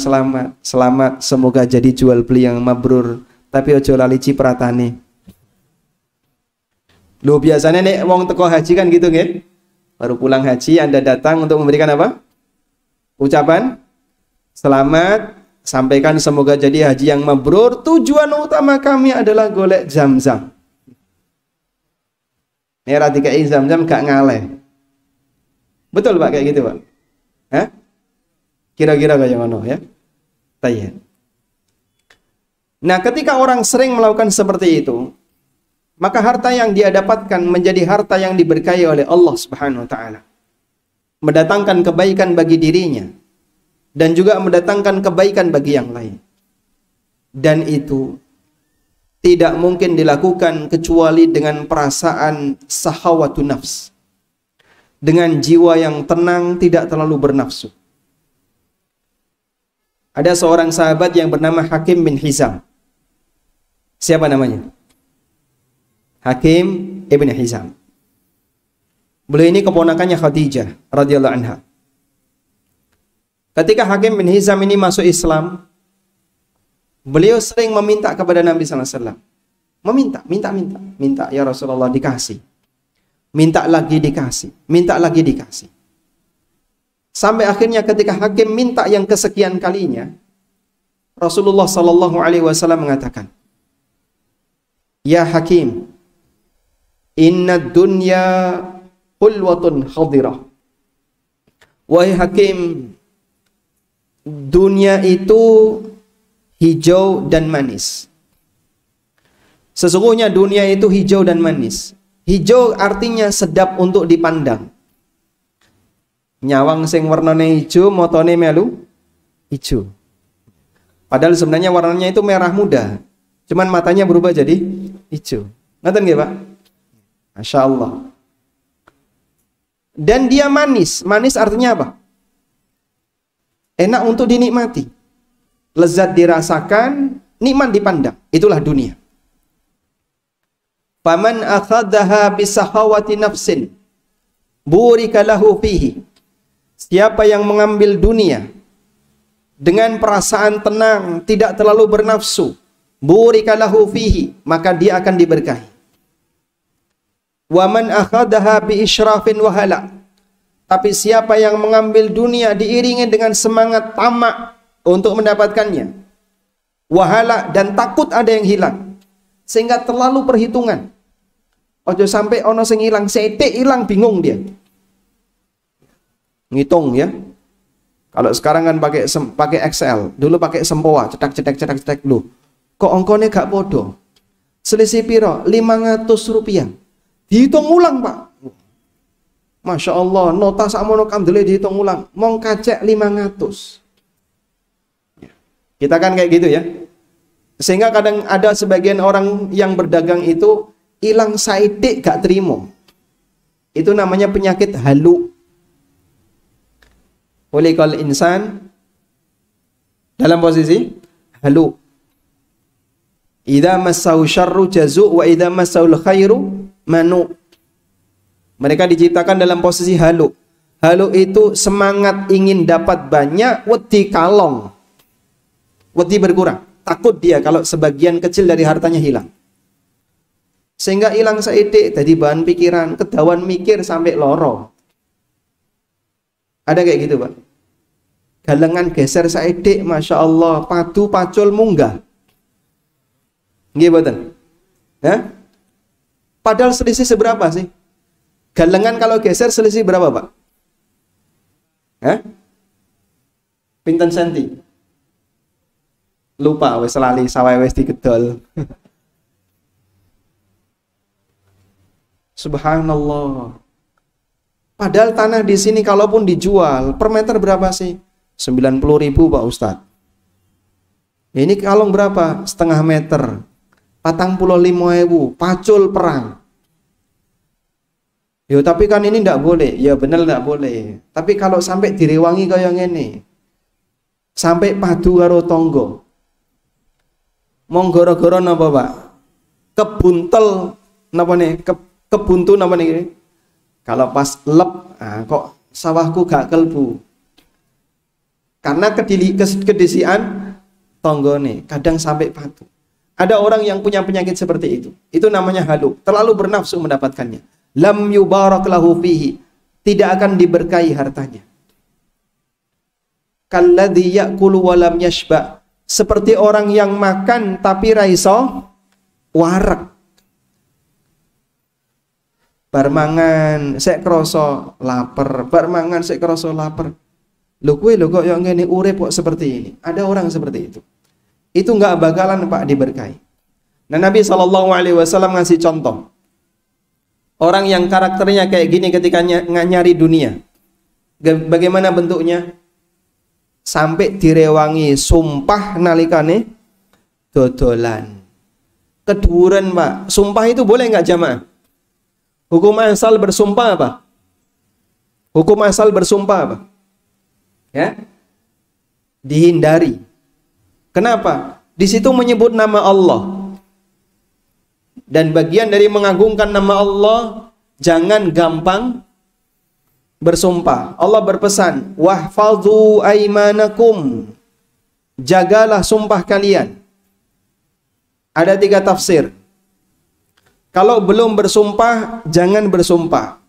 Speaker 1: selamat, semoga jadi jual beli yang mabrur, tapi ojo lali cipratane. Loh, biasanya nek wong teko haji kan gitu nggih. Baru pulang haji Anda datang untuk memberikan apa? Ucapan selamat, sampaikan semoga jadi haji yang mabrur, tujuan utama kami adalah golek Zam-Zam. Merah dikai Zam-Zam gak ngaleh. Betul Pak kayak gitu Pak? Hah? Kira-kira kayak mana ya? Tanya. Nah, ketika orang sering melakukan seperti itu, maka harta yang dia dapatkan menjadi harta yang diberkahi oleh Allah Subhanahu wa taala. Mendatangkan kebaikan bagi dirinya dan juga mendatangkan kebaikan bagi yang lain. Dan itu tidak mungkin dilakukan kecuali dengan perasaan sahawatun nafs. Dengan jiwa yang tenang, tidak terlalu bernafsu. Ada seorang sahabat yang bernama Hakim bin Hizam. Siapa namanya? Hakim ibn Hizam. Beliau ini keponakannya Khadijah radhiyallahu anha. Ketika Hakim bin Hizam ini masuk Islam, beliau sering meminta kepada Nabi sallallahu alaihi wasallam. Minta ya Rasulullah dikasih. Minta lagi dikasih, minta lagi dikasih. Sampai akhirnya ketika Hakim minta yang kesekian kalinya, Rasulullah sallallahu alaihi wasallam mengatakan, "Ya Hakim, inna dunya hulwatun khadirah." Wahai Hakim, dunia itu hijau dan manis. Sesungguhnya dunia itu hijau dan manis. Hijau artinya sedap untuk dipandang. Nyawang sing warnane hijau, motone melu hijau. Padahal sebenarnya warnanya itu merah muda. Cuman matanya berubah jadi hijau. Ngerti nggih, Pak? Masya Allah. Dan dia manis. Manis artinya apa? Enak untuk dinikmati. Lezat dirasakan, nikmat dipandang. Itulah dunia. Faman akhadhaha bisahawati nafsin burika lahu fihi. Siapa yang mengambil dunia dengan perasaan tenang, tidak terlalu bernafsu, burika lahu fihi, maka dia akan diberkahi. Wa man akhadhaha bi israfin wa hala. Tapi siapa yang mengambil dunia diiringi dengan semangat tamak untuk mendapatkannya, wahala, dan takut ada yang hilang, sehingga terlalu perhitungan. Ojo sampai ono sing hilang, setik hilang, bingung dia. Ngitung ya. Kalau sekarang kan pakai Excel, dulu pakai sempoa, cetak lu. Kok ongkone gak podo? Selisih piro? 500 rupiah. Dihitung ulang, Pak. Masya Allah, nota sakmono kandele dihitung ulang. Mong kacek 500. Kita kan kayak gitu ya. Sehingga kadang ada sebagian orang yang berdagang itu hilang saidik gak terima. Itu namanya penyakit halu. Ulikal insan dalam posisi halu. Idza massahu syarru jazu wa idza massahu khairu manu. Mereka diciptakan dalam posisi halu. Halu itu semangat ingin dapat banyak, wedi kalong. Wedi berkurang. Takut dia kalau sebagian kecil dari hartanya hilang. Sehingga hilang saidik, jadi bahan pikiran, kedawan mikir sampai loro. Ada kayak gitu, Pak. Galengan geser saidik, Masya Allah, padu pacul munggah. Nggih mboten? Ya? Padahal selisih seberapa sih? Galengan kalau geser selisih berapa, Pak? Hah? Pinten senti? Lupa wis lali sawae wis digedol. Subhanallah. Padahal tanah di sini kalaupun dijual per meter berapa sih? 90.000, Pak Ustadz. Ini kalong berapa? Setengah meter. 45.000, pacul perang. Yo tapi kan ini ndak boleh. Ya bener ndak boleh. Tapi kalau sampai direwangi kaya ngene, sampai padu karo tonggo, mong goro-goro napa, Pak? Kebuntel napa nih? Kebuntu napa nih? Kalau pas lep, kok sawahku gak kelbu. Karena kedisian tonggone, kadang sampai padu. Ada orang yang punya penyakit seperti itu. Itu namanya halu, terlalu bernafsu mendapatkannya. Lam yubarak lahu fihi, tidak akan diberkahi hartanya. Kalladzi ya'kulu wa lam yashba, seperti orang yang makan tapi raiso warak. Barmangan sek kroso lapar, barmangan sek kroso lapar. Lho kowe lho kok yang ngene urip kok seperti ini. Ada orang seperti itu. Itu enggak bakalan, Pak, diberkahi. Nah, Nabi SAW ngasih contoh. Orang yang karakternya kayak gini ketika nyari dunia. Bagaimana bentuknya? Sampai direwangi sumpah nalikane dodolan. Keduren, Pak. Sumpah itu boleh nggak jamaah? Hukum asal bersumpah apa? Hukum asal bersumpah apa? Ya? Dihindari. Kenapa? Di situ menyebut nama Allah. Dan bagian dari mengagungkan nama Allah, jangan gampang bersumpah. Allah berpesan, wahfadzu aimanakum. Jagalah sumpah kalian. Ada 3 tafsir. Kalau belum bersumpah, jangan bersumpah.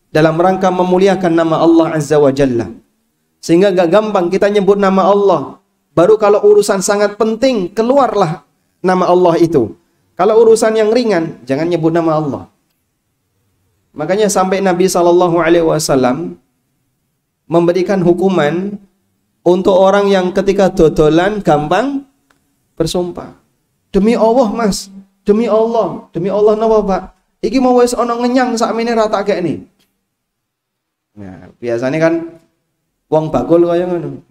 Speaker 1: Dalam rangka memuliakan nama Allah Azza wa Jalla. Sehingga gak gampang kita nyebut nama Allah. Baru kalau urusan sangat penting, keluarlah nama Allah itu. Kalau urusan yang ringan, jangan nyebut nama Allah. Makanya sampai Nabi SAW memberikan hukuman untuk orang yang ketika dodolan gampang bersumpah. Demi Allah mas, demi Allah napa Pak? Iki mau wis ana ngenyang sakmene ra tak gekne. Nah, biasanya kan wong bakul kaya ngono.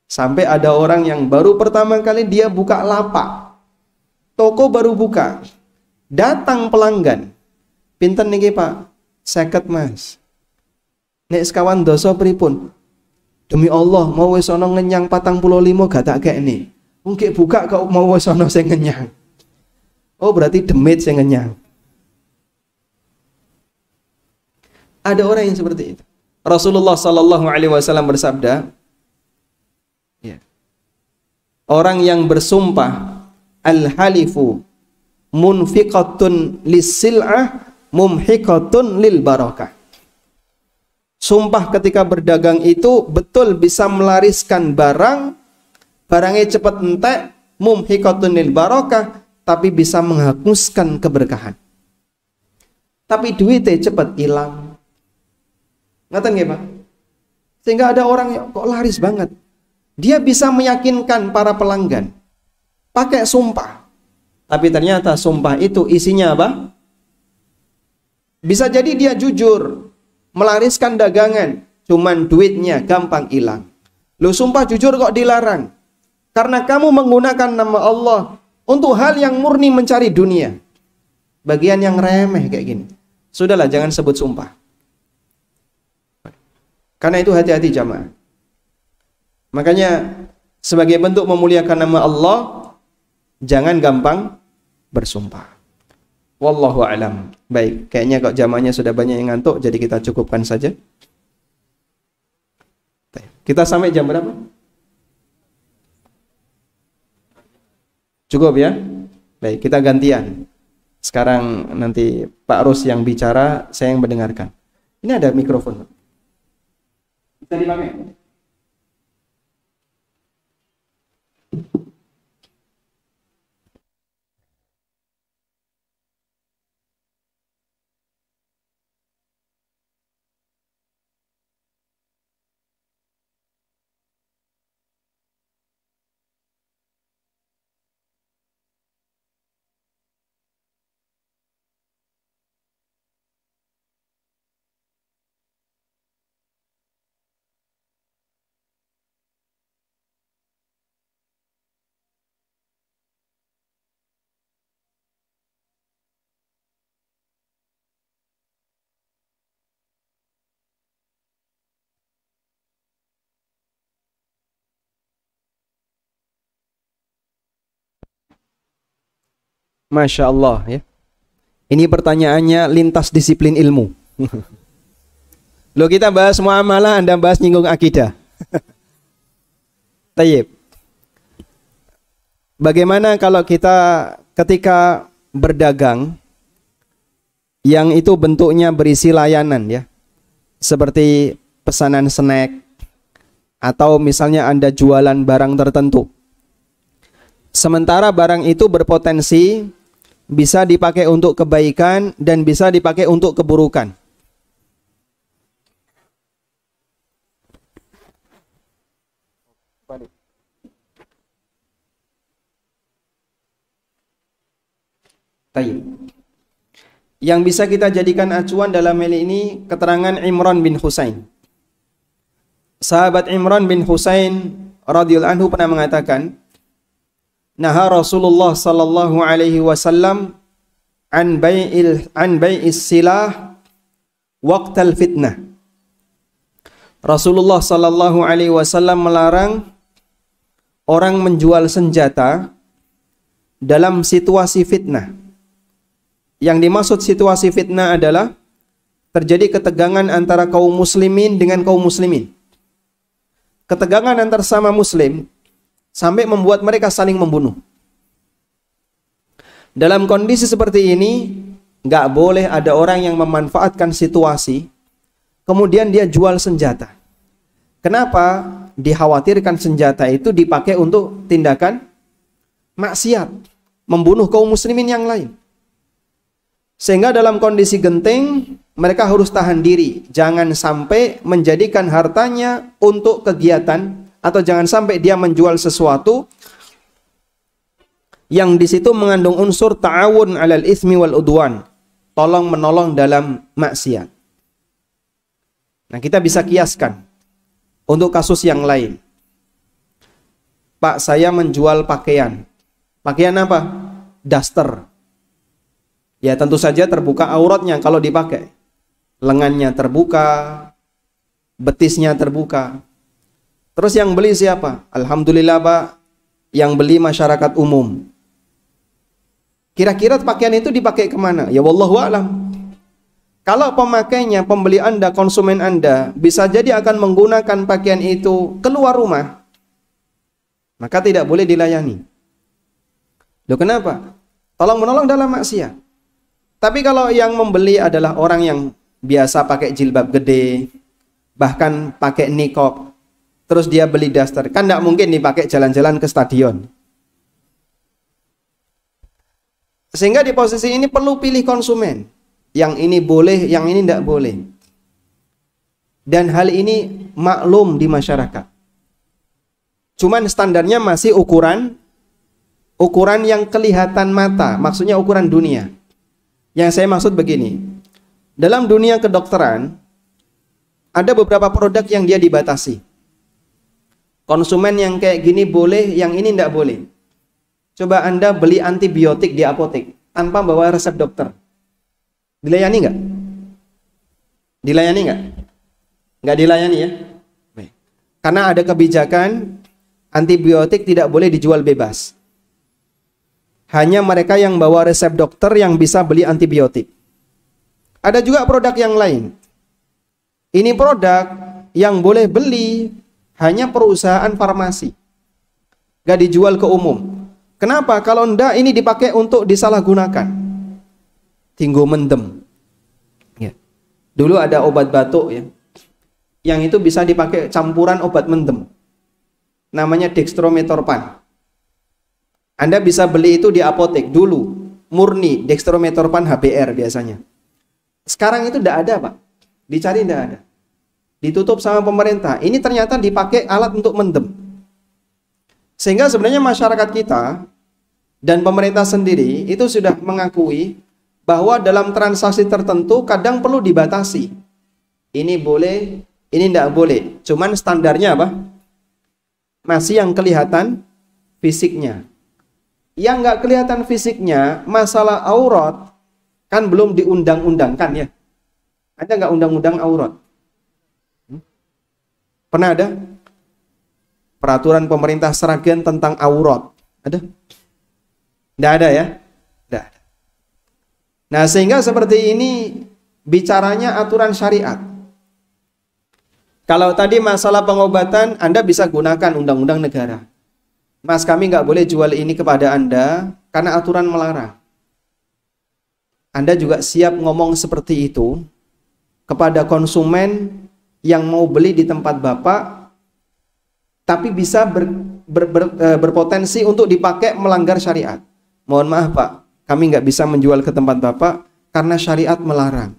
Speaker 1: Sampai ada orang yang baru pertama kali dia buka lapak. Toko baru buka. Datang pelanggan. Pinten niki Pak? 50 Mas. Nek sekawan dosa pripun? Demi Allah mau wis ana ngenyang 45 gak tak gekne. Mungkin buka kok mau wis ana sing ngenyang. Oh berarti demit sing ngenyang. Ada orang yang seperti itu. Rasulullah sallallahu alaihi wasallam bersabda, ya. Orang yang bersumpah al-halifu munfiqatun lis-sil'ah mumhiqatun lil barakah. Sumpah ketika berdagang itu betul bisa melariskan barangnya cepat entek, mumhiqatun lil barakah, tapi bisa menghapuskan keberkahan. Tapi duitnya cepat hilang. Ngaten nggih, Pak? Sehingga ada orang yang kok laris banget. Dia bisa meyakinkan para pelanggan pakai sumpah. Tapi ternyata sumpah itu isinya apa? Bisa jadi dia jujur, melariskan dagangan, cuman duitnya gampang hilang. Lu sumpah jujur kok dilarang? Karena kamu menggunakan nama Allah untuk hal yang murni mencari dunia. Bagian yang remeh kayak gini. Sudahlah, jangan sebut sumpah. Karena itu hati-hati jamaah. Makanya sebagai bentuk memuliakan nama Allah, jangan gampang bersumpah. Wallahu a'lam. Baik, kayaknya kok jamaahnya sudah banyak yang ngantuk, jadi kita cukupkan saja. Kita sampai jam berapa? Cukup ya? Baik, kita gantian. Sekarang nanti Pak Rus yang bicara, saya yang mendengarkan. Ini ada mikrofon. Bisa dipakai? Masya Allah ya. Ini pertanyaannya lintas disiplin ilmu. Loh, kita bahas muamalah, Anda bahas nyinggung akidah. Tayyib. Bagaimana kalau kita ketika berdagang yang itu bentuknya berisi layanan ya. Seperti pesanan snack atau misalnya Anda jualan barang tertentu. Sementara barang itu berpotensi bisa dipakai untuk kebaikan dan bisa dipakai untuk keburukan. Yang bisa kita jadikan acuan dalam hal ini keterangan Imran bin Husain. Sahabat Imran bin Husain radhiyallahu anhu pernah mengatakan, Naha Rasulullah sallallahu alaihi wasallam an bai'is silah waqtal fitnah. Rasulullah sallallahu alaihi wasallam melarang orang menjual senjata dalam situasi fitnah. Yang dimaksud situasi fitnah adalah terjadi ketegangan antara kaum muslimin dengan kaum muslimin. Ketegangan antar sama muslim sampai membuat mereka saling membunuh. Dalam kondisi seperti ini, nggak boleh ada orang yang memanfaatkan situasi, kemudian dia jual senjata. Kenapa? Dikhawatirkan senjata itu dipakai untuk tindakan maksiat, membunuh kaum muslimin yang lain. Sehingga dalam kondisi genting, mereka harus tahan diri. Jangan sampai menjadikan hartanya untuk kegiatan, atau jangan sampai dia menjual sesuatu yang di situ mengandung unsur ta'awun 'alal itsmi wal udwan, tolong menolong dalam maksiat. Nah, kita bisa kiaskan untuk kasus yang lain. Pak, saya menjual pakaian. Pakaian apa? Daster. Ya tentu saja terbuka auratnya kalau dipakai. Lengannya terbuka, betisnya terbuka. Terus yang beli siapa? Alhamdulillah Pak, yang beli masyarakat umum. Kira-kira pakaian itu dipakai kemana? Ya wallahu a'lam. Kalau pemakainya, pembeli Anda, konsumen Anda, bisa jadi akan menggunakan pakaian itu keluar rumah, maka tidak boleh dilayani. Loh kenapa? Tolong menolong dalam maksiat. Tapi kalau yang membeli adalah orang yang biasa pakai jilbab gede, bahkan pakai niqab, terus dia beli daster, kan tidak mungkin dipakai jalan-jalan ke stadion. Sehingga di posisi ini perlu pilih konsumen. Yang ini boleh, yang ini tidak boleh. Dan hal ini maklum di masyarakat. Cuman standarnya masih ukuran yang kelihatan mata, maksudnya ukuran dunia. Yang saya maksud begini, dalam dunia kedokteran ada beberapa produk yang dia dibatasi. Konsumen yang kayak gini boleh, yang ini tidak boleh. Coba Anda beli antibiotik di apotek tanpa bawa resep dokter, dilayani nggak? Dilayani nggak? Nggak dilayani ya? Karena ada kebijakan antibiotik tidak boleh dijual bebas. Hanya mereka yang bawa resep dokter yang bisa beli antibiotik. Ada juga produk yang lain. Ini produk yang boleh beli hanya perusahaan farmasi. Gak dijual ke umum. Kenapa? Kalau enggak ini dipakai untuk disalahgunakan. Tinggu mendem. Ya. Dulu ada obat batuk ya. Yang itu bisa dipakai campuran obat mendem. Namanya dextrometorphan. Anda bisa beli itu di apotek dulu, murni dextrometorphan HBR biasanya. Sekarang itu tidak ada Pak, dicari tidak ada, ditutup sama pemerintah. Ini ternyata dipakai alat untuk mendem. Sehingga sebenarnya masyarakat kita dan pemerintah sendiri itu sudah mengakui bahwa dalam transaksi tertentu kadang perlu dibatasi. Ini boleh, ini tidak boleh. Cuman standarnya apa? Masih yang kelihatan fisiknya. Yang nggak kelihatan fisiknya, masalah aurat kan belum diundang-undangkan ya. Ada nggak undang-undang aurat? Pernah ada? Peraturan pemerintah Sragen tentang aurat. Ada? Nggak ada ya? Nggak ada. Nah sehingga seperti ini bicaranya aturan syariat. Kalau tadi masalah pengobatan, Anda bisa gunakan undang-undang negara. Mas, kami nggak boleh jual ini kepada Anda karena aturan melarang. Anda juga siap ngomong seperti itu kepada konsumen yang mau beli di tempat Bapak, tapi bisa berpotensi untuk dipakai melanggar syariat. Mohon maaf Pak, kami nggak bisa menjual ke tempat Bapak karena syariat melarang.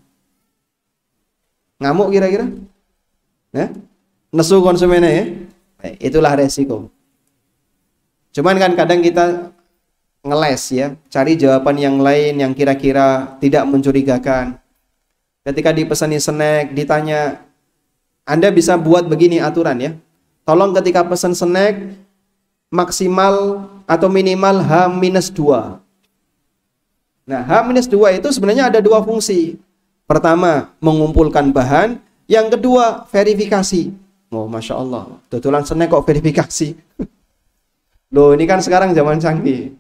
Speaker 1: Ngamuk kira-kira? Nesu konsumennya ya? Itulah resiko. Cuman kan kadang kita ngeles ya, cari jawaban yang lain yang kira-kira tidak mencurigakan. Ketika dipesani snack, ditanya, Anda bisa buat begini aturan ya. Tolong ketika pesan snack, maksimal atau minimal H-2. Nah, H-2 itu sebenarnya ada dua fungsi. Pertama, mengumpulkan bahan. Yang kedua, verifikasi. Oh, Masya Allah, tutulan snack kok verifikasi. Loh, ini kan sekarang zaman canggih.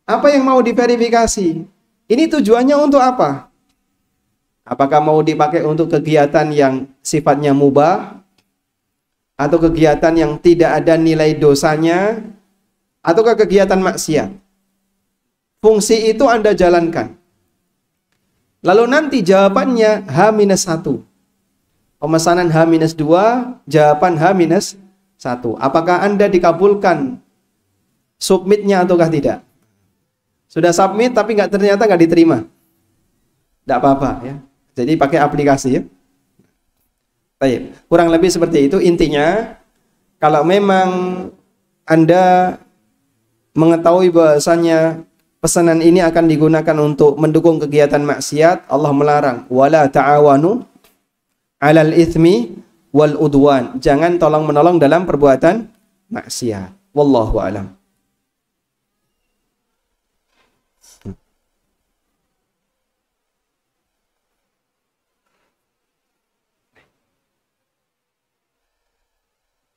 Speaker 1: Apa yang mau diverifikasi? Ini tujuannya untuk apa? Apakah mau dipakai untuk kegiatan yang sifatnya mubah, atau kegiatan yang tidak ada nilai dosanya, ataukah kegiatan maksiat? Fungsi itu Anda jalankan. Lalu nanti jawabannya H-1. Pemesanan H-2, jawaban H-1. Apakah Anda dikabulkan submitnya ataukah tidak? Sudah submit tapi ternyata nggak diterima. Tidak apa-apa ya. Jadi pakai aplikasi ya. Baik, kurang lebih seperti itu. Intinya, kalau memang Anda mengetahui bahwasanya pesanan ini akan digunakan untuk mendukung kegiatan maksiat, Allah melarang, wala ta'awanu 'alal itsmi wal udwan. Jangan tolong-menolong dalam perbuatan maksiat. Wallahu a'lam.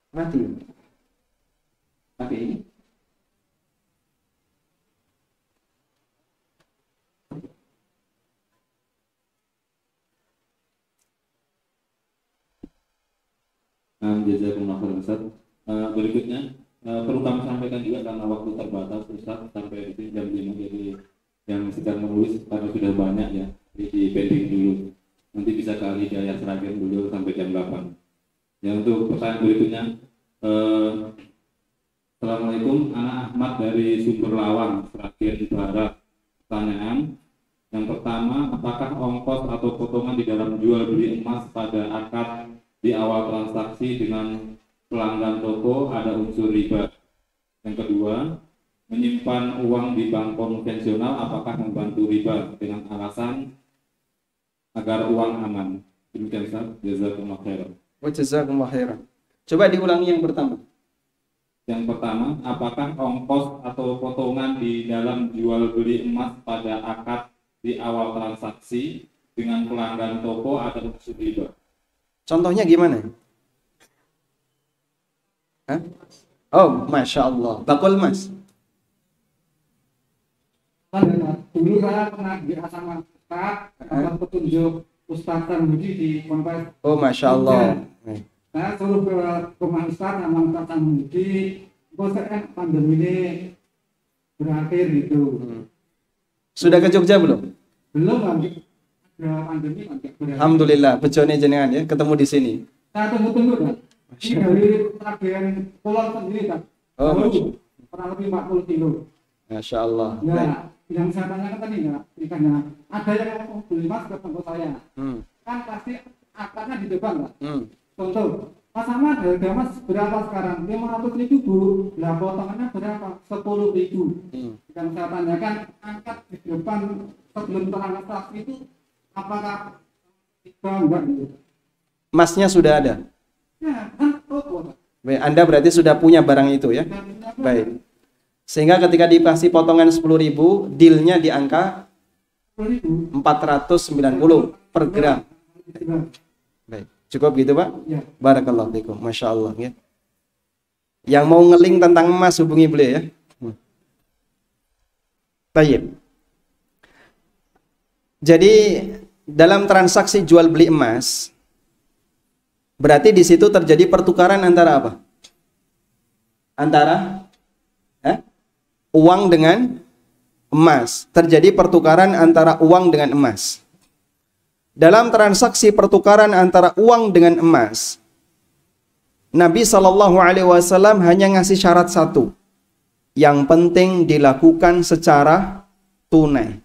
Speaker 1: Mati. Pakai ini.
Speaker 3: Jazakumullah khairan Ustaz. Berikutnya perlu kami sampaikan juga karena waktu terbatas Ustaz, sampai di sini jam 5, jadi yang sedang menulis karena sudah banyak ya, di pending dulu. Nanti bisa kali daya terakhir dulu sampai jam 8. Ya, untuk pertanyaan berikutnya, Assalamualaikum, Anak Ahmad dari Sumber Lawang, Seragen Barat. Pertanyaan yang pertama, apakah ongkos atau potongan di dalam jual beli emas pada akad di awal transaksi dengan pelanggan toko ada unsur riba? Yang kedua, menyimpan uang di bank konvensional apakah membantu riba dengan alasan agar uang aman? Demikian Ustaz, jazakumullah khairan.
Speaker 1: Wa jazakumullah khairan. Coba diulangi yang pertama.
Speaker 3: Yang pertama, apakah ongkos atau potongan di dalam jual beli emas pada akad di awal transaksi dengan pelanggan toko ada unsur riba?
Speaker 1: Contohnya gimana? Hah? Oh, Masya Allah. Bakul emas.
Speaker 4: Dulu saya pernah sama Ustaz, dapat petunjuk Ustaz Tarmudi di Ponpes.
Speaker 1: Oh, Masya Allah.
Speaker 4: Saya suruh ke rumah Ustaz sama Ustaz Tarmudi. Kok saya pandemi ini berakhir gitu.
Speaker 1: Sudah ke Jogja belum?
Speaker 4: Belum lagi. Ada pandemi lagi.
Speaker 1: Alhamdulillah, bejone jenengan ya, ketemu di sini.
Speaker 4: Saya tunggu-tunggu kan. Ini dari bagian pulau sendiri kan.
Speaker 1: Oh,
Speaker 4: kurang lebih 40 kilo.
Speaker 1: Masya Allah.
Speaker 4: Ya, yang saya tanyakan tadi ya, ikannya ada yang mau beli emas ke toko saya. Kan pasti akadnya di depan kan. Contoh, Mas Ahmad harga emas berapa sekarang? 500.000 Bu. Lah potongannya berapa? 10.000. Yang saya tanyakan angkat di depan sebelum transaksi itu apakah enggak gitu?
Speaker 1: Emasnya sudah ada.
Speaker 4: Ya, kan toko.
Speaker 1: Baik, Anda berarti sudah punya barang itu ya. Baik. Sehingga ketika dikasih potongan 10.000, dealnya di angka 490 per gram. Baik, cukup gitu Pak?
Speaker 4: Ya.
Speaker 1: Barakallahu fikum, Masya Allah ya. Yang mau ngeling tentang emas hubungi beliau ya. Tayyib. Jadi dalam transaksi jual beli emas, berarti di situ terjadi pertukaran antara apa? Antara uang dengan emas. Terjadi pertukaran antara uang dengan emas. Dalam transaksi pertukaran antara uang dengan emas, Nabi SAW hanya ngasih syarat satu. Yang penting dilakukan secara tunai.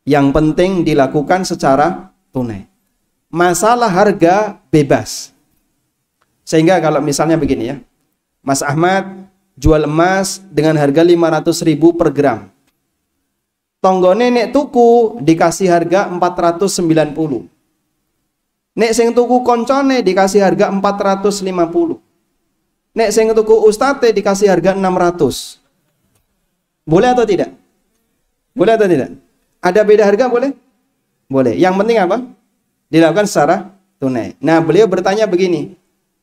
Speaker 1: Yang penting dilakukan secara tunai. Masalah harga bebas. Sehingga kalau misalnya begini ya, Mas Ahmad jual emas dengan harga 500.000 per gram. Tonggone nek tuku dikasih harga 490. Nek sing tuku koncone dikasih harga 450. Nek sing tuku ustate dikasih harga 600. Boleh atau tidak? Boleh atau tidak? Ada beda harga boleh? Boleh. Yang penting apa? Dilakukan secara tunai. Nah, beliau bertanya begini,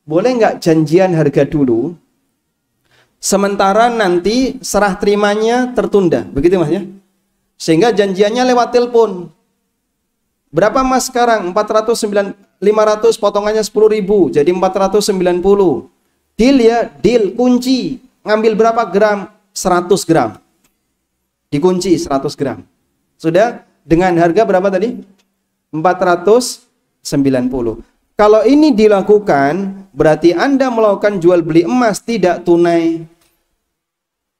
Speaker 1: boleh nggak janjian harga dulu, sementara nanti serah terimanya tertunda, begitu mas ya? Sehingga janjiannya lewat telepon. Berapa emas sekarang? 500 potongannya 10.000 jadi 490. Deal ya, deal, kunci. Ngambil berapa gram? 100 gram. Dikunci 100 gram. Sudah dengan harga berapa tadi? 490. Kalau ini dilakukan, berarti Anda melakukan jual beli emas tidak tunai.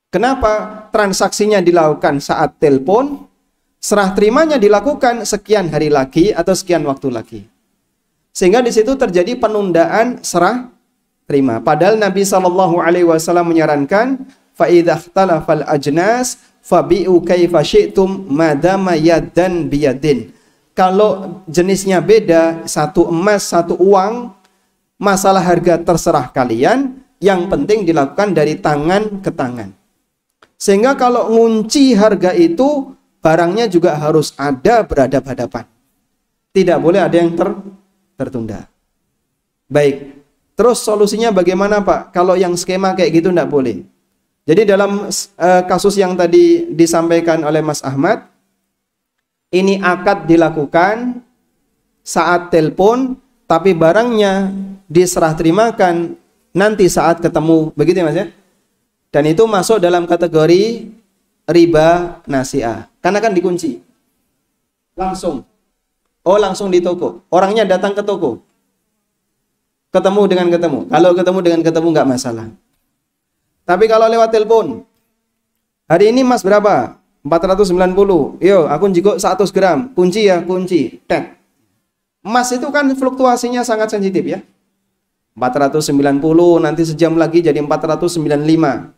Speaker 1: Kenapa? Transaksinya dilakukan saat telepon, serah terimanya dilakukan sekian hari lagi atau sekian waktu lagi. Sehingga di situ terjadi penundaan serah terima. Padahal Nabi SAW menyarankan, فَإِذَا اخْتَلَفَ الْأَجْنَاسِ فَبِئُوا كَيْفَ شِئْتُمْ مَدَامَ يَدًّا بِيَدٍ. Kalau jenisnya beda, satu emas, satu uang, masalah harga terserah kalian, yang penting dilakukan dari tangan ke tangan. Sehingga kalau ngunci harga itu, barangnya juga harus ada berhadapan-hadapan. Tidak boleh ada yang tertunda. Baik, terus solusinya bagaimana Pak? Kalau yang skema kayak gitu tidak boleh. Jadi dalam kasus yang tadi disampaikan oleh Mas Ahmad, ini akad dilakukan saat telepon, tapi barangnya diserah terimakan nanti saat ketemu. Begitu ya Mas ya? Dan itu masuk dalam kategori riba nasi'ah. Karena kan dikunci. Langsung. Oh langsung di toko. Orangnya datang ke toko. Ketemu dengan ketemu. Kalau ketemu dengan ketemu nggak masalah. Tapi kalau lewat telepon, hari ini Mas berapa? 490. Yo, aku jiko 100 gram. Kunci ya, kunci. Tek. Emas itu kan fluktuasinya sangat sensitif ya. 490, nanti sejam lagi jadi 495.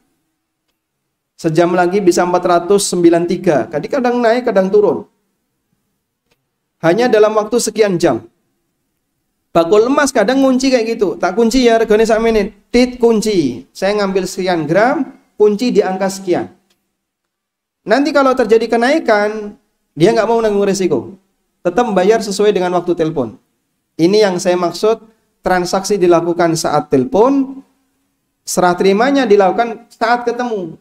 Speaker 1: Sejam lagi bisa 493. Kadang naik, kadang turun. Hanya dalam waktu sekian jam. Bakul emas kadang kunci kayak gitu. Tak kunci ya, regane sak menit. Tit kunci. Saya ngambil sekian gram, kunci di angka sekian. Nanti kalau terjadi kenaikan, dia nggak mau nanggung resiko. Tetap bayar sesuai dengan waktu telepon. Ini yang saya maksud, transaksi dilakukan saat telepon, serah terimanya dilakukan saat ketemu.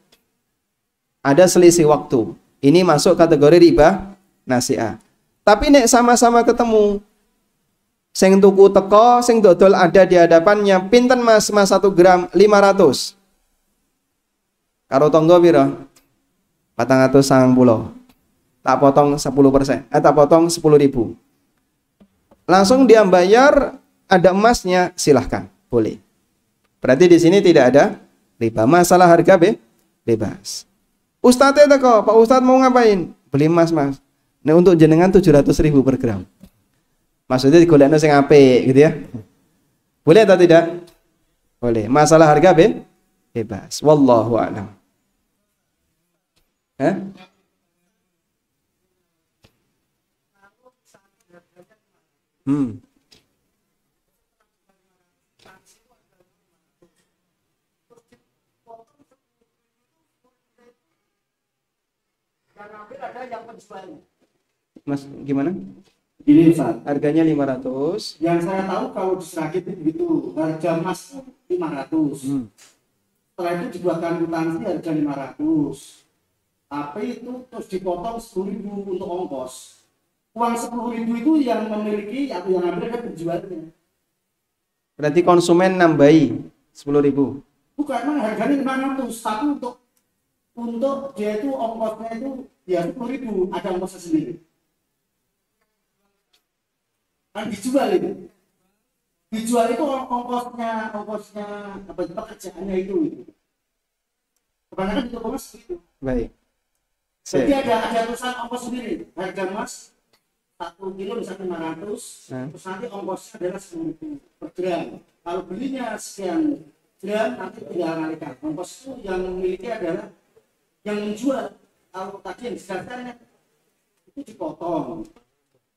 Speaker 1: Ada selisih waktu. Ini masuk kategori riba nasi'ah. Tapi nek sama-sama ketemu, sing tuku teko, sing dodol ada di hadapannya, pinten Mas 1 gram 500. Karo tonggo piro? 490. Tak potong 10%. Tak potong 10.000. Langsung dia bayar, ada emasnya, silahkan, boleh. Berarti di sini tidak ada riba. Masalah harga bebas. Ustadznya teko, Pak Ustadz mau ngapain? Beli emas Mas. Nah untuk jenengan 700.000 per gram. Maksudnya digolekno sing apik gitu ya. Boleh atau tidak? Boleh. Masalah harga bebas. Wallahu a'lam. Mas, gimana?
Speaker 4: Ini Ustaz,
Speaker 1: harganya 500.
Speaker 4: yang saya tahu kalau di Sragit itu harga emas 500. Setelah itu dibuatkan kwitansi harga 500. Tapi itu terus dipotong 10.000 untuk ongkos. Uang 10.000 itu yang memiliki atau yang ambil kan penjualnya.
Speaker 1: Berarti konsumen nambahi 10.000.
Speaker 4: Bukan, memang harganya 500. Tapi untuk dia itu ongkosnya itu ya 10.000, ada ongkosnya sendiri. Kan dijual itu. Dijual itu ongkosnya apa pekerjaannya itu. Kebanyakan di toko emas gitu.
Speaker 1: Baik.
Speaker 4: Jadi ada tulisan ongkos sendiri. Harga emas 1 kilo misalnya 500, terus nanti ongkosnya adalah 10.000 per gram. Kalau belinya sekian gram, nanti tinggal kalikan. Ongkos itu yang memiliki adalah yang menjual. Kalau tadi yang dijelaskan itu dipotong.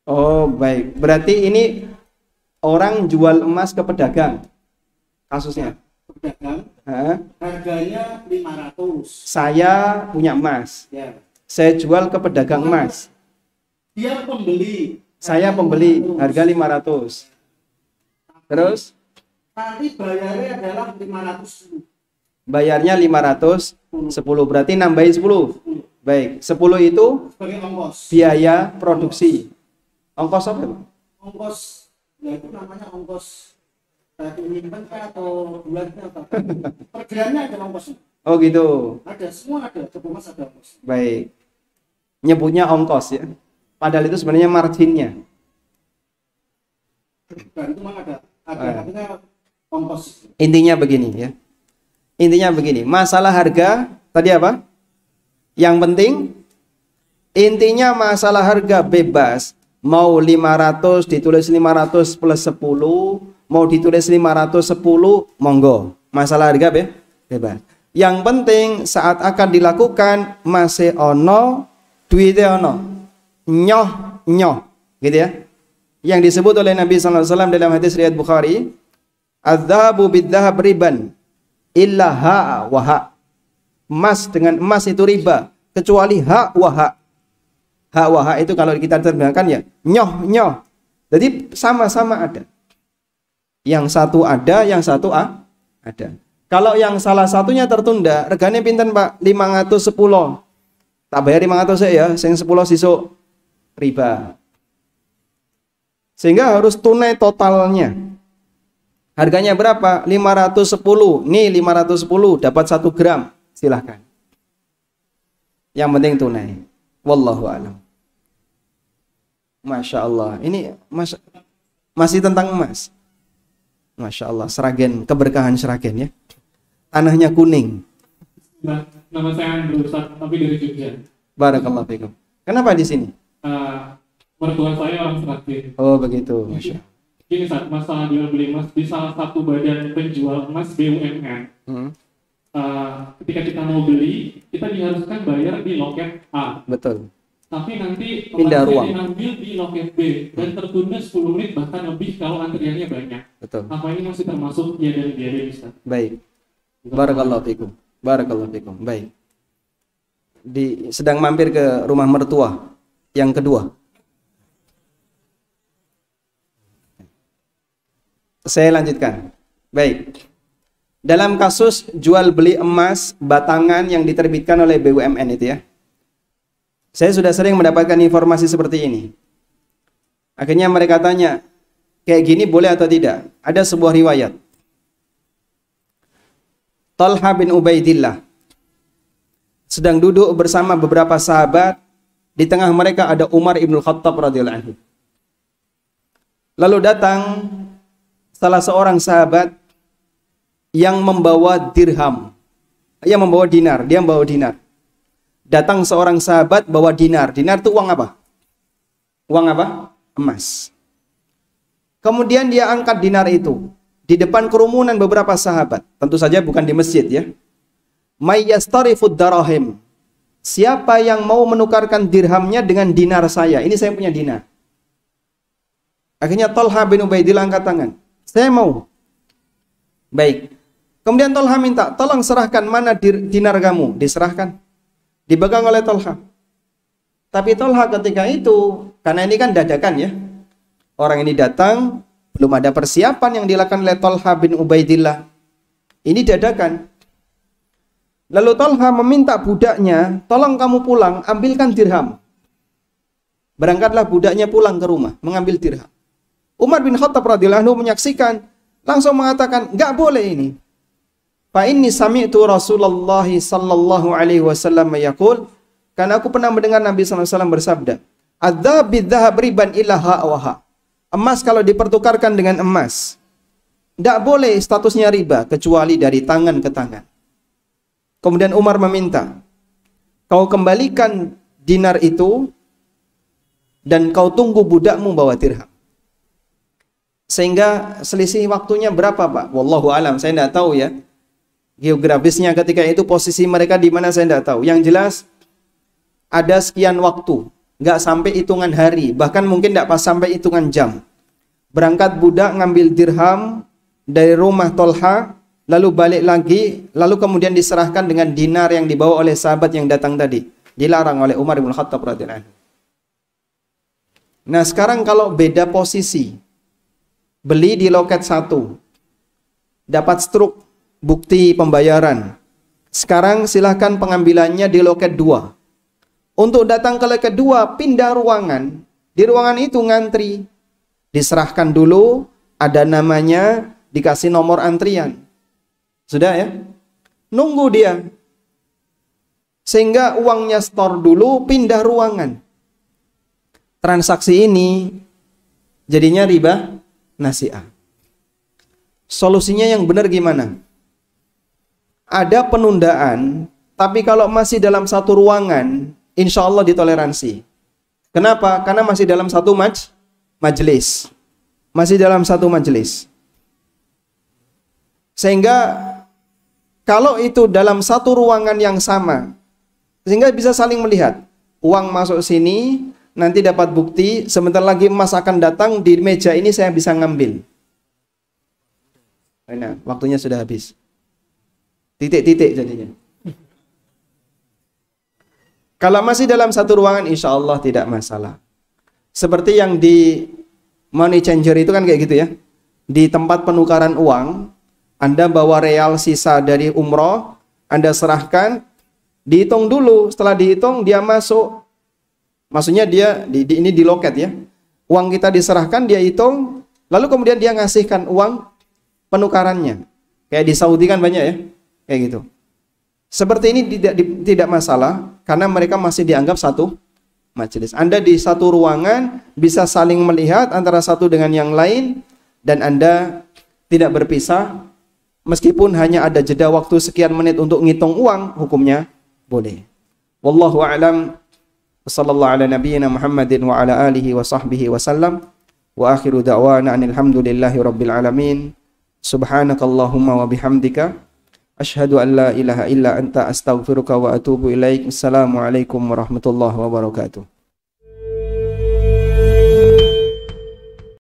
Speaker 1: Oh baik. Berarti ini orang jual emas ke pedagang kasusnya.
Speaker 4: Pedagang. Harganya 500.
Speaker 1: Saya punya emas.
Speaker 4: Ya.
Speaker 1: Saya jual ke pedagang emas.
Speaker 4: Dia pembeli.
Speaker 1: Saya pembeli, harga 500. Terus?
Speaker 4: Nanti bayarnya adalah 500.
Speaker 1: Bayarnya 510, berarti nambahin 10. Baik, 10 itu
Speaker 4: sebagai ongkos.
Speaker 1: biaya produksi. Ongkos apa, Pak?
Speaker 5: Ongkos, ya itu namanya ongkos menyimpan atau bulannya apa? Per gramnya ada ongkosnya.
Speaker 1: Oh gitu.
Speaker 5: Ada, semua ada. Coba Mas ada ongkos.
Speaker 1: Baik. Nyebutnya ongkos ya. Padahal itu sebenarnya marginnya.
Speaker 5: Dan itu mah ada katanya ongkos.
Speaker 1: Intinya begini ya. Intinya begini, masalah harga tadi apa? Yang penting intinya masalah harga bebas. Mau 500 ditulis 500 plus 10, mau ditulis 510, monggo. Masalah harga bebas. Yang penting saat akan dilakukan masih ono duitnya ono. Nyoh gitu ya. Yang disebut oleh Nabi sallallahu alaihi wasallam dalam hadis riwayat Bukhari, "Adz-dzahabu bidz-dzahab riban illa ha wa ha." Emas dengan emas itu riba kecuali ha wa ha. Ha wa ha itu kalau kita terjemahkan ya nyoh. Jadi sama-sama ada. Yang satu ada, yang satu ada. Kalau yang salah satunya tertunda, regane pinten Pak? 510. Tak bayar 500 ya, sing 10 sisuk riba. Sehingga harus tunai totalnya. Harganya berapa? 510. Nih 510 dapat 1 gram. Silahkan. Yang penting tunai. Wallahu a'lam. Masya Allah. Ini masih tentang emas. Masya Allah. Sragen, keberkahan Sragen ya. Tanahnya kuning.
Speaker 3: Nah, nama saya Andrew, tapi dari Jogja.
Speaker 1: Barakallahu fikum. Kenapa di sini?
Speaker 3: Mertua saya orang Sragen.
Speaker 1: Oh begitu. Masya Allah.
Speaker 3: Gini saat masalah jual beli emas di salah satu badan penjual emas BUMN. Ketika kita mau beli, kita diharuskan bayar di loket A.
Speaker 1: Betul.
Speaker 3: Tapi nanti
Speaker 1: Pindah ruang.
Speaker 3: diambil di loket B dan tertunda 10 menit bahkan lebih kalau antriannya banyak.
Speaker 1: Betul.
Speaker 3: Apa ini masih termasuk ya dan biaya bisa?
Speaker 1: Baik. Barakallahu fikum. Barakallahu fikum. Baik. Sedang mampir ke rumah mertua yang kedua. Saya lanjutkan. Baik. Dalam kasus jual beli emas batangan yang diterbitkan oleh BUMN itu ya. Saya sudah sering mendapatkan informasi seperti ini. Akhirnya mereka tanya, kayak gini boleh atau tidak? Ada sebuah riwayat. Talha bin Ubaidillah sedang duduk bersama beberapa sahabat. Di tengah mereka ada Umar ibn Khattab radhiyallahu anhu. Lalu datang salah seorang sahabat yang membawa dirham, yang membawa dinar, dia membawa dinar. Datang seorang sahabat bawa dinar. Dinar itu uang apa? Uang apa? Emas. Kemudian dia angkat dinar itu di depan kerumunan beberapa sahabat. Tentu saja bukan di masjid ya. May yastarifud darahim. Siapa yang mau menukarkan dirhamnya dengan dinar saya? Ini saya punya dinar. Akhirnya Talha bin Ubaidillah angkat tangan. Saya mau. Baik. Kemudian Talha minta, tolong serahkan mana dinar kamu. Diserahkan. Dipegang oleh Talha. Tapi Talha ketika itu, karena ini kan dadakan ya. Orang ini datang, belum ada persiapan yang dilakukan oleh Talha bin Ubaidillah. Ini dadakan. Lalu Talha meminta budaknya, tolong kamu pulang, ambilkan dirham. Berangkatlah budaknya pulang ke rumah, mengambil dirham. Umar bin Khattab radhiyallahu anhu menyaksikan, langsung mengatakan, enggak boleh ini. Fa inni sami'tu Rasulullah sallallahu alaihi wasallam yaqul, karena aku pernah mendengar Nabi sallallahu alaihi wasallam bersabda, "Adzab bidzahab riban illa ha wa ha." Emas kalau dipertukarkan dengan emas, enggak boleh statusnya riba kecuali dari tangan ke tangan. Kemudian Umar meminta, kau kembalikan dinar itu dan kau tunggu budakmu bawa dirham. Sehingga selisih waktunya berapa, Pak? Wallahu alam, saya tidak tahu ya. Geografisnya ketika itu posisi mereka di mana saya tidak tahu. Yang jelas ada sekian waktu, nggak sampai hitungan hari, bahkan mungkin tidak pas sampai hitungan jam. Berangkat budak ngambil dirham dari rumah Talha, lalu balik lagi, lalu kemudian diserahkan dengan dinar yang dibawa oleh sahabat yang datang tadi. Dilarang oleh Umar bin Khattab radhiyallahu anhu. Nah sekarang kalau beda posisi, beli di loket 1, dapat struk bukti pembayaran. Sekarang silahkan pengambilannya di loket 2. Untuk datang ke loket 2, pindah ruangan, Di ruangan itu ngantri. Diserahkan dulu, ada namanya, dikasih nomor antrian. Sudah ya? Nunggu dia. Sehingga uangnya store dulu, pindah ruangan. Transaksi ini jadinya riba nasi'ah. Solusinya yang benar gimana? Ada penundaan, tapi kalau masih dalam satu ruangan, insya Allah ditoleransi. Kenapa? Karena masih dalam satu majelis. Masih dalam satu majelis. Sehingga kalau itu dalam satu ruangan yang sama, sehingga bisa saling melihat. Uang masuk sini, nanti dapat bukti, sebentar lagi emas akan datang, di meja ini saya bisa ngambil. Nah, waktunya sudah habis. Titik-titik jadinya. Kalau masih dalam satu ruangan, insya Allah tidak masalah. Seperti yang di money changer itu kan kayak gitu ya. Di tempat penukaran uang, Anda bawa real sisa dari umroh, Anda serahkan, dihitung dulu. Setelah dihitung, dia masuk. Maksudnya dia, ini di loket ya. Uang kita diserahkan, dia hitung, lalu kemudian dia ngasihkan uang penukarannya. Kayak di Saudi kan banyak ya. Kayak gitu. Seperti ini tidak masalah, karena mereka masih dianggap satu majelis. Anda di satu ruangan bisa saling melihat antara satu dengan yang lain, dan Anda tidak berpisah, meskipun hanya ada jeda waktu sekian menit untuk ngitung uang, hukumnya boleh. Wallahu a'lam. Sallallahu ala nabiyyina Muhammadin wa ala alihi wa sahbihi wa sallam. Wa akhiru da'wana alhamdulillahi rabbil alamin. Subhanakallahumma wa bihamdika asyhadu an la ilaha illa anta astaghfiruka wa atubu ilaik. Assalamualaikum warahmatullahi wabarakatuh.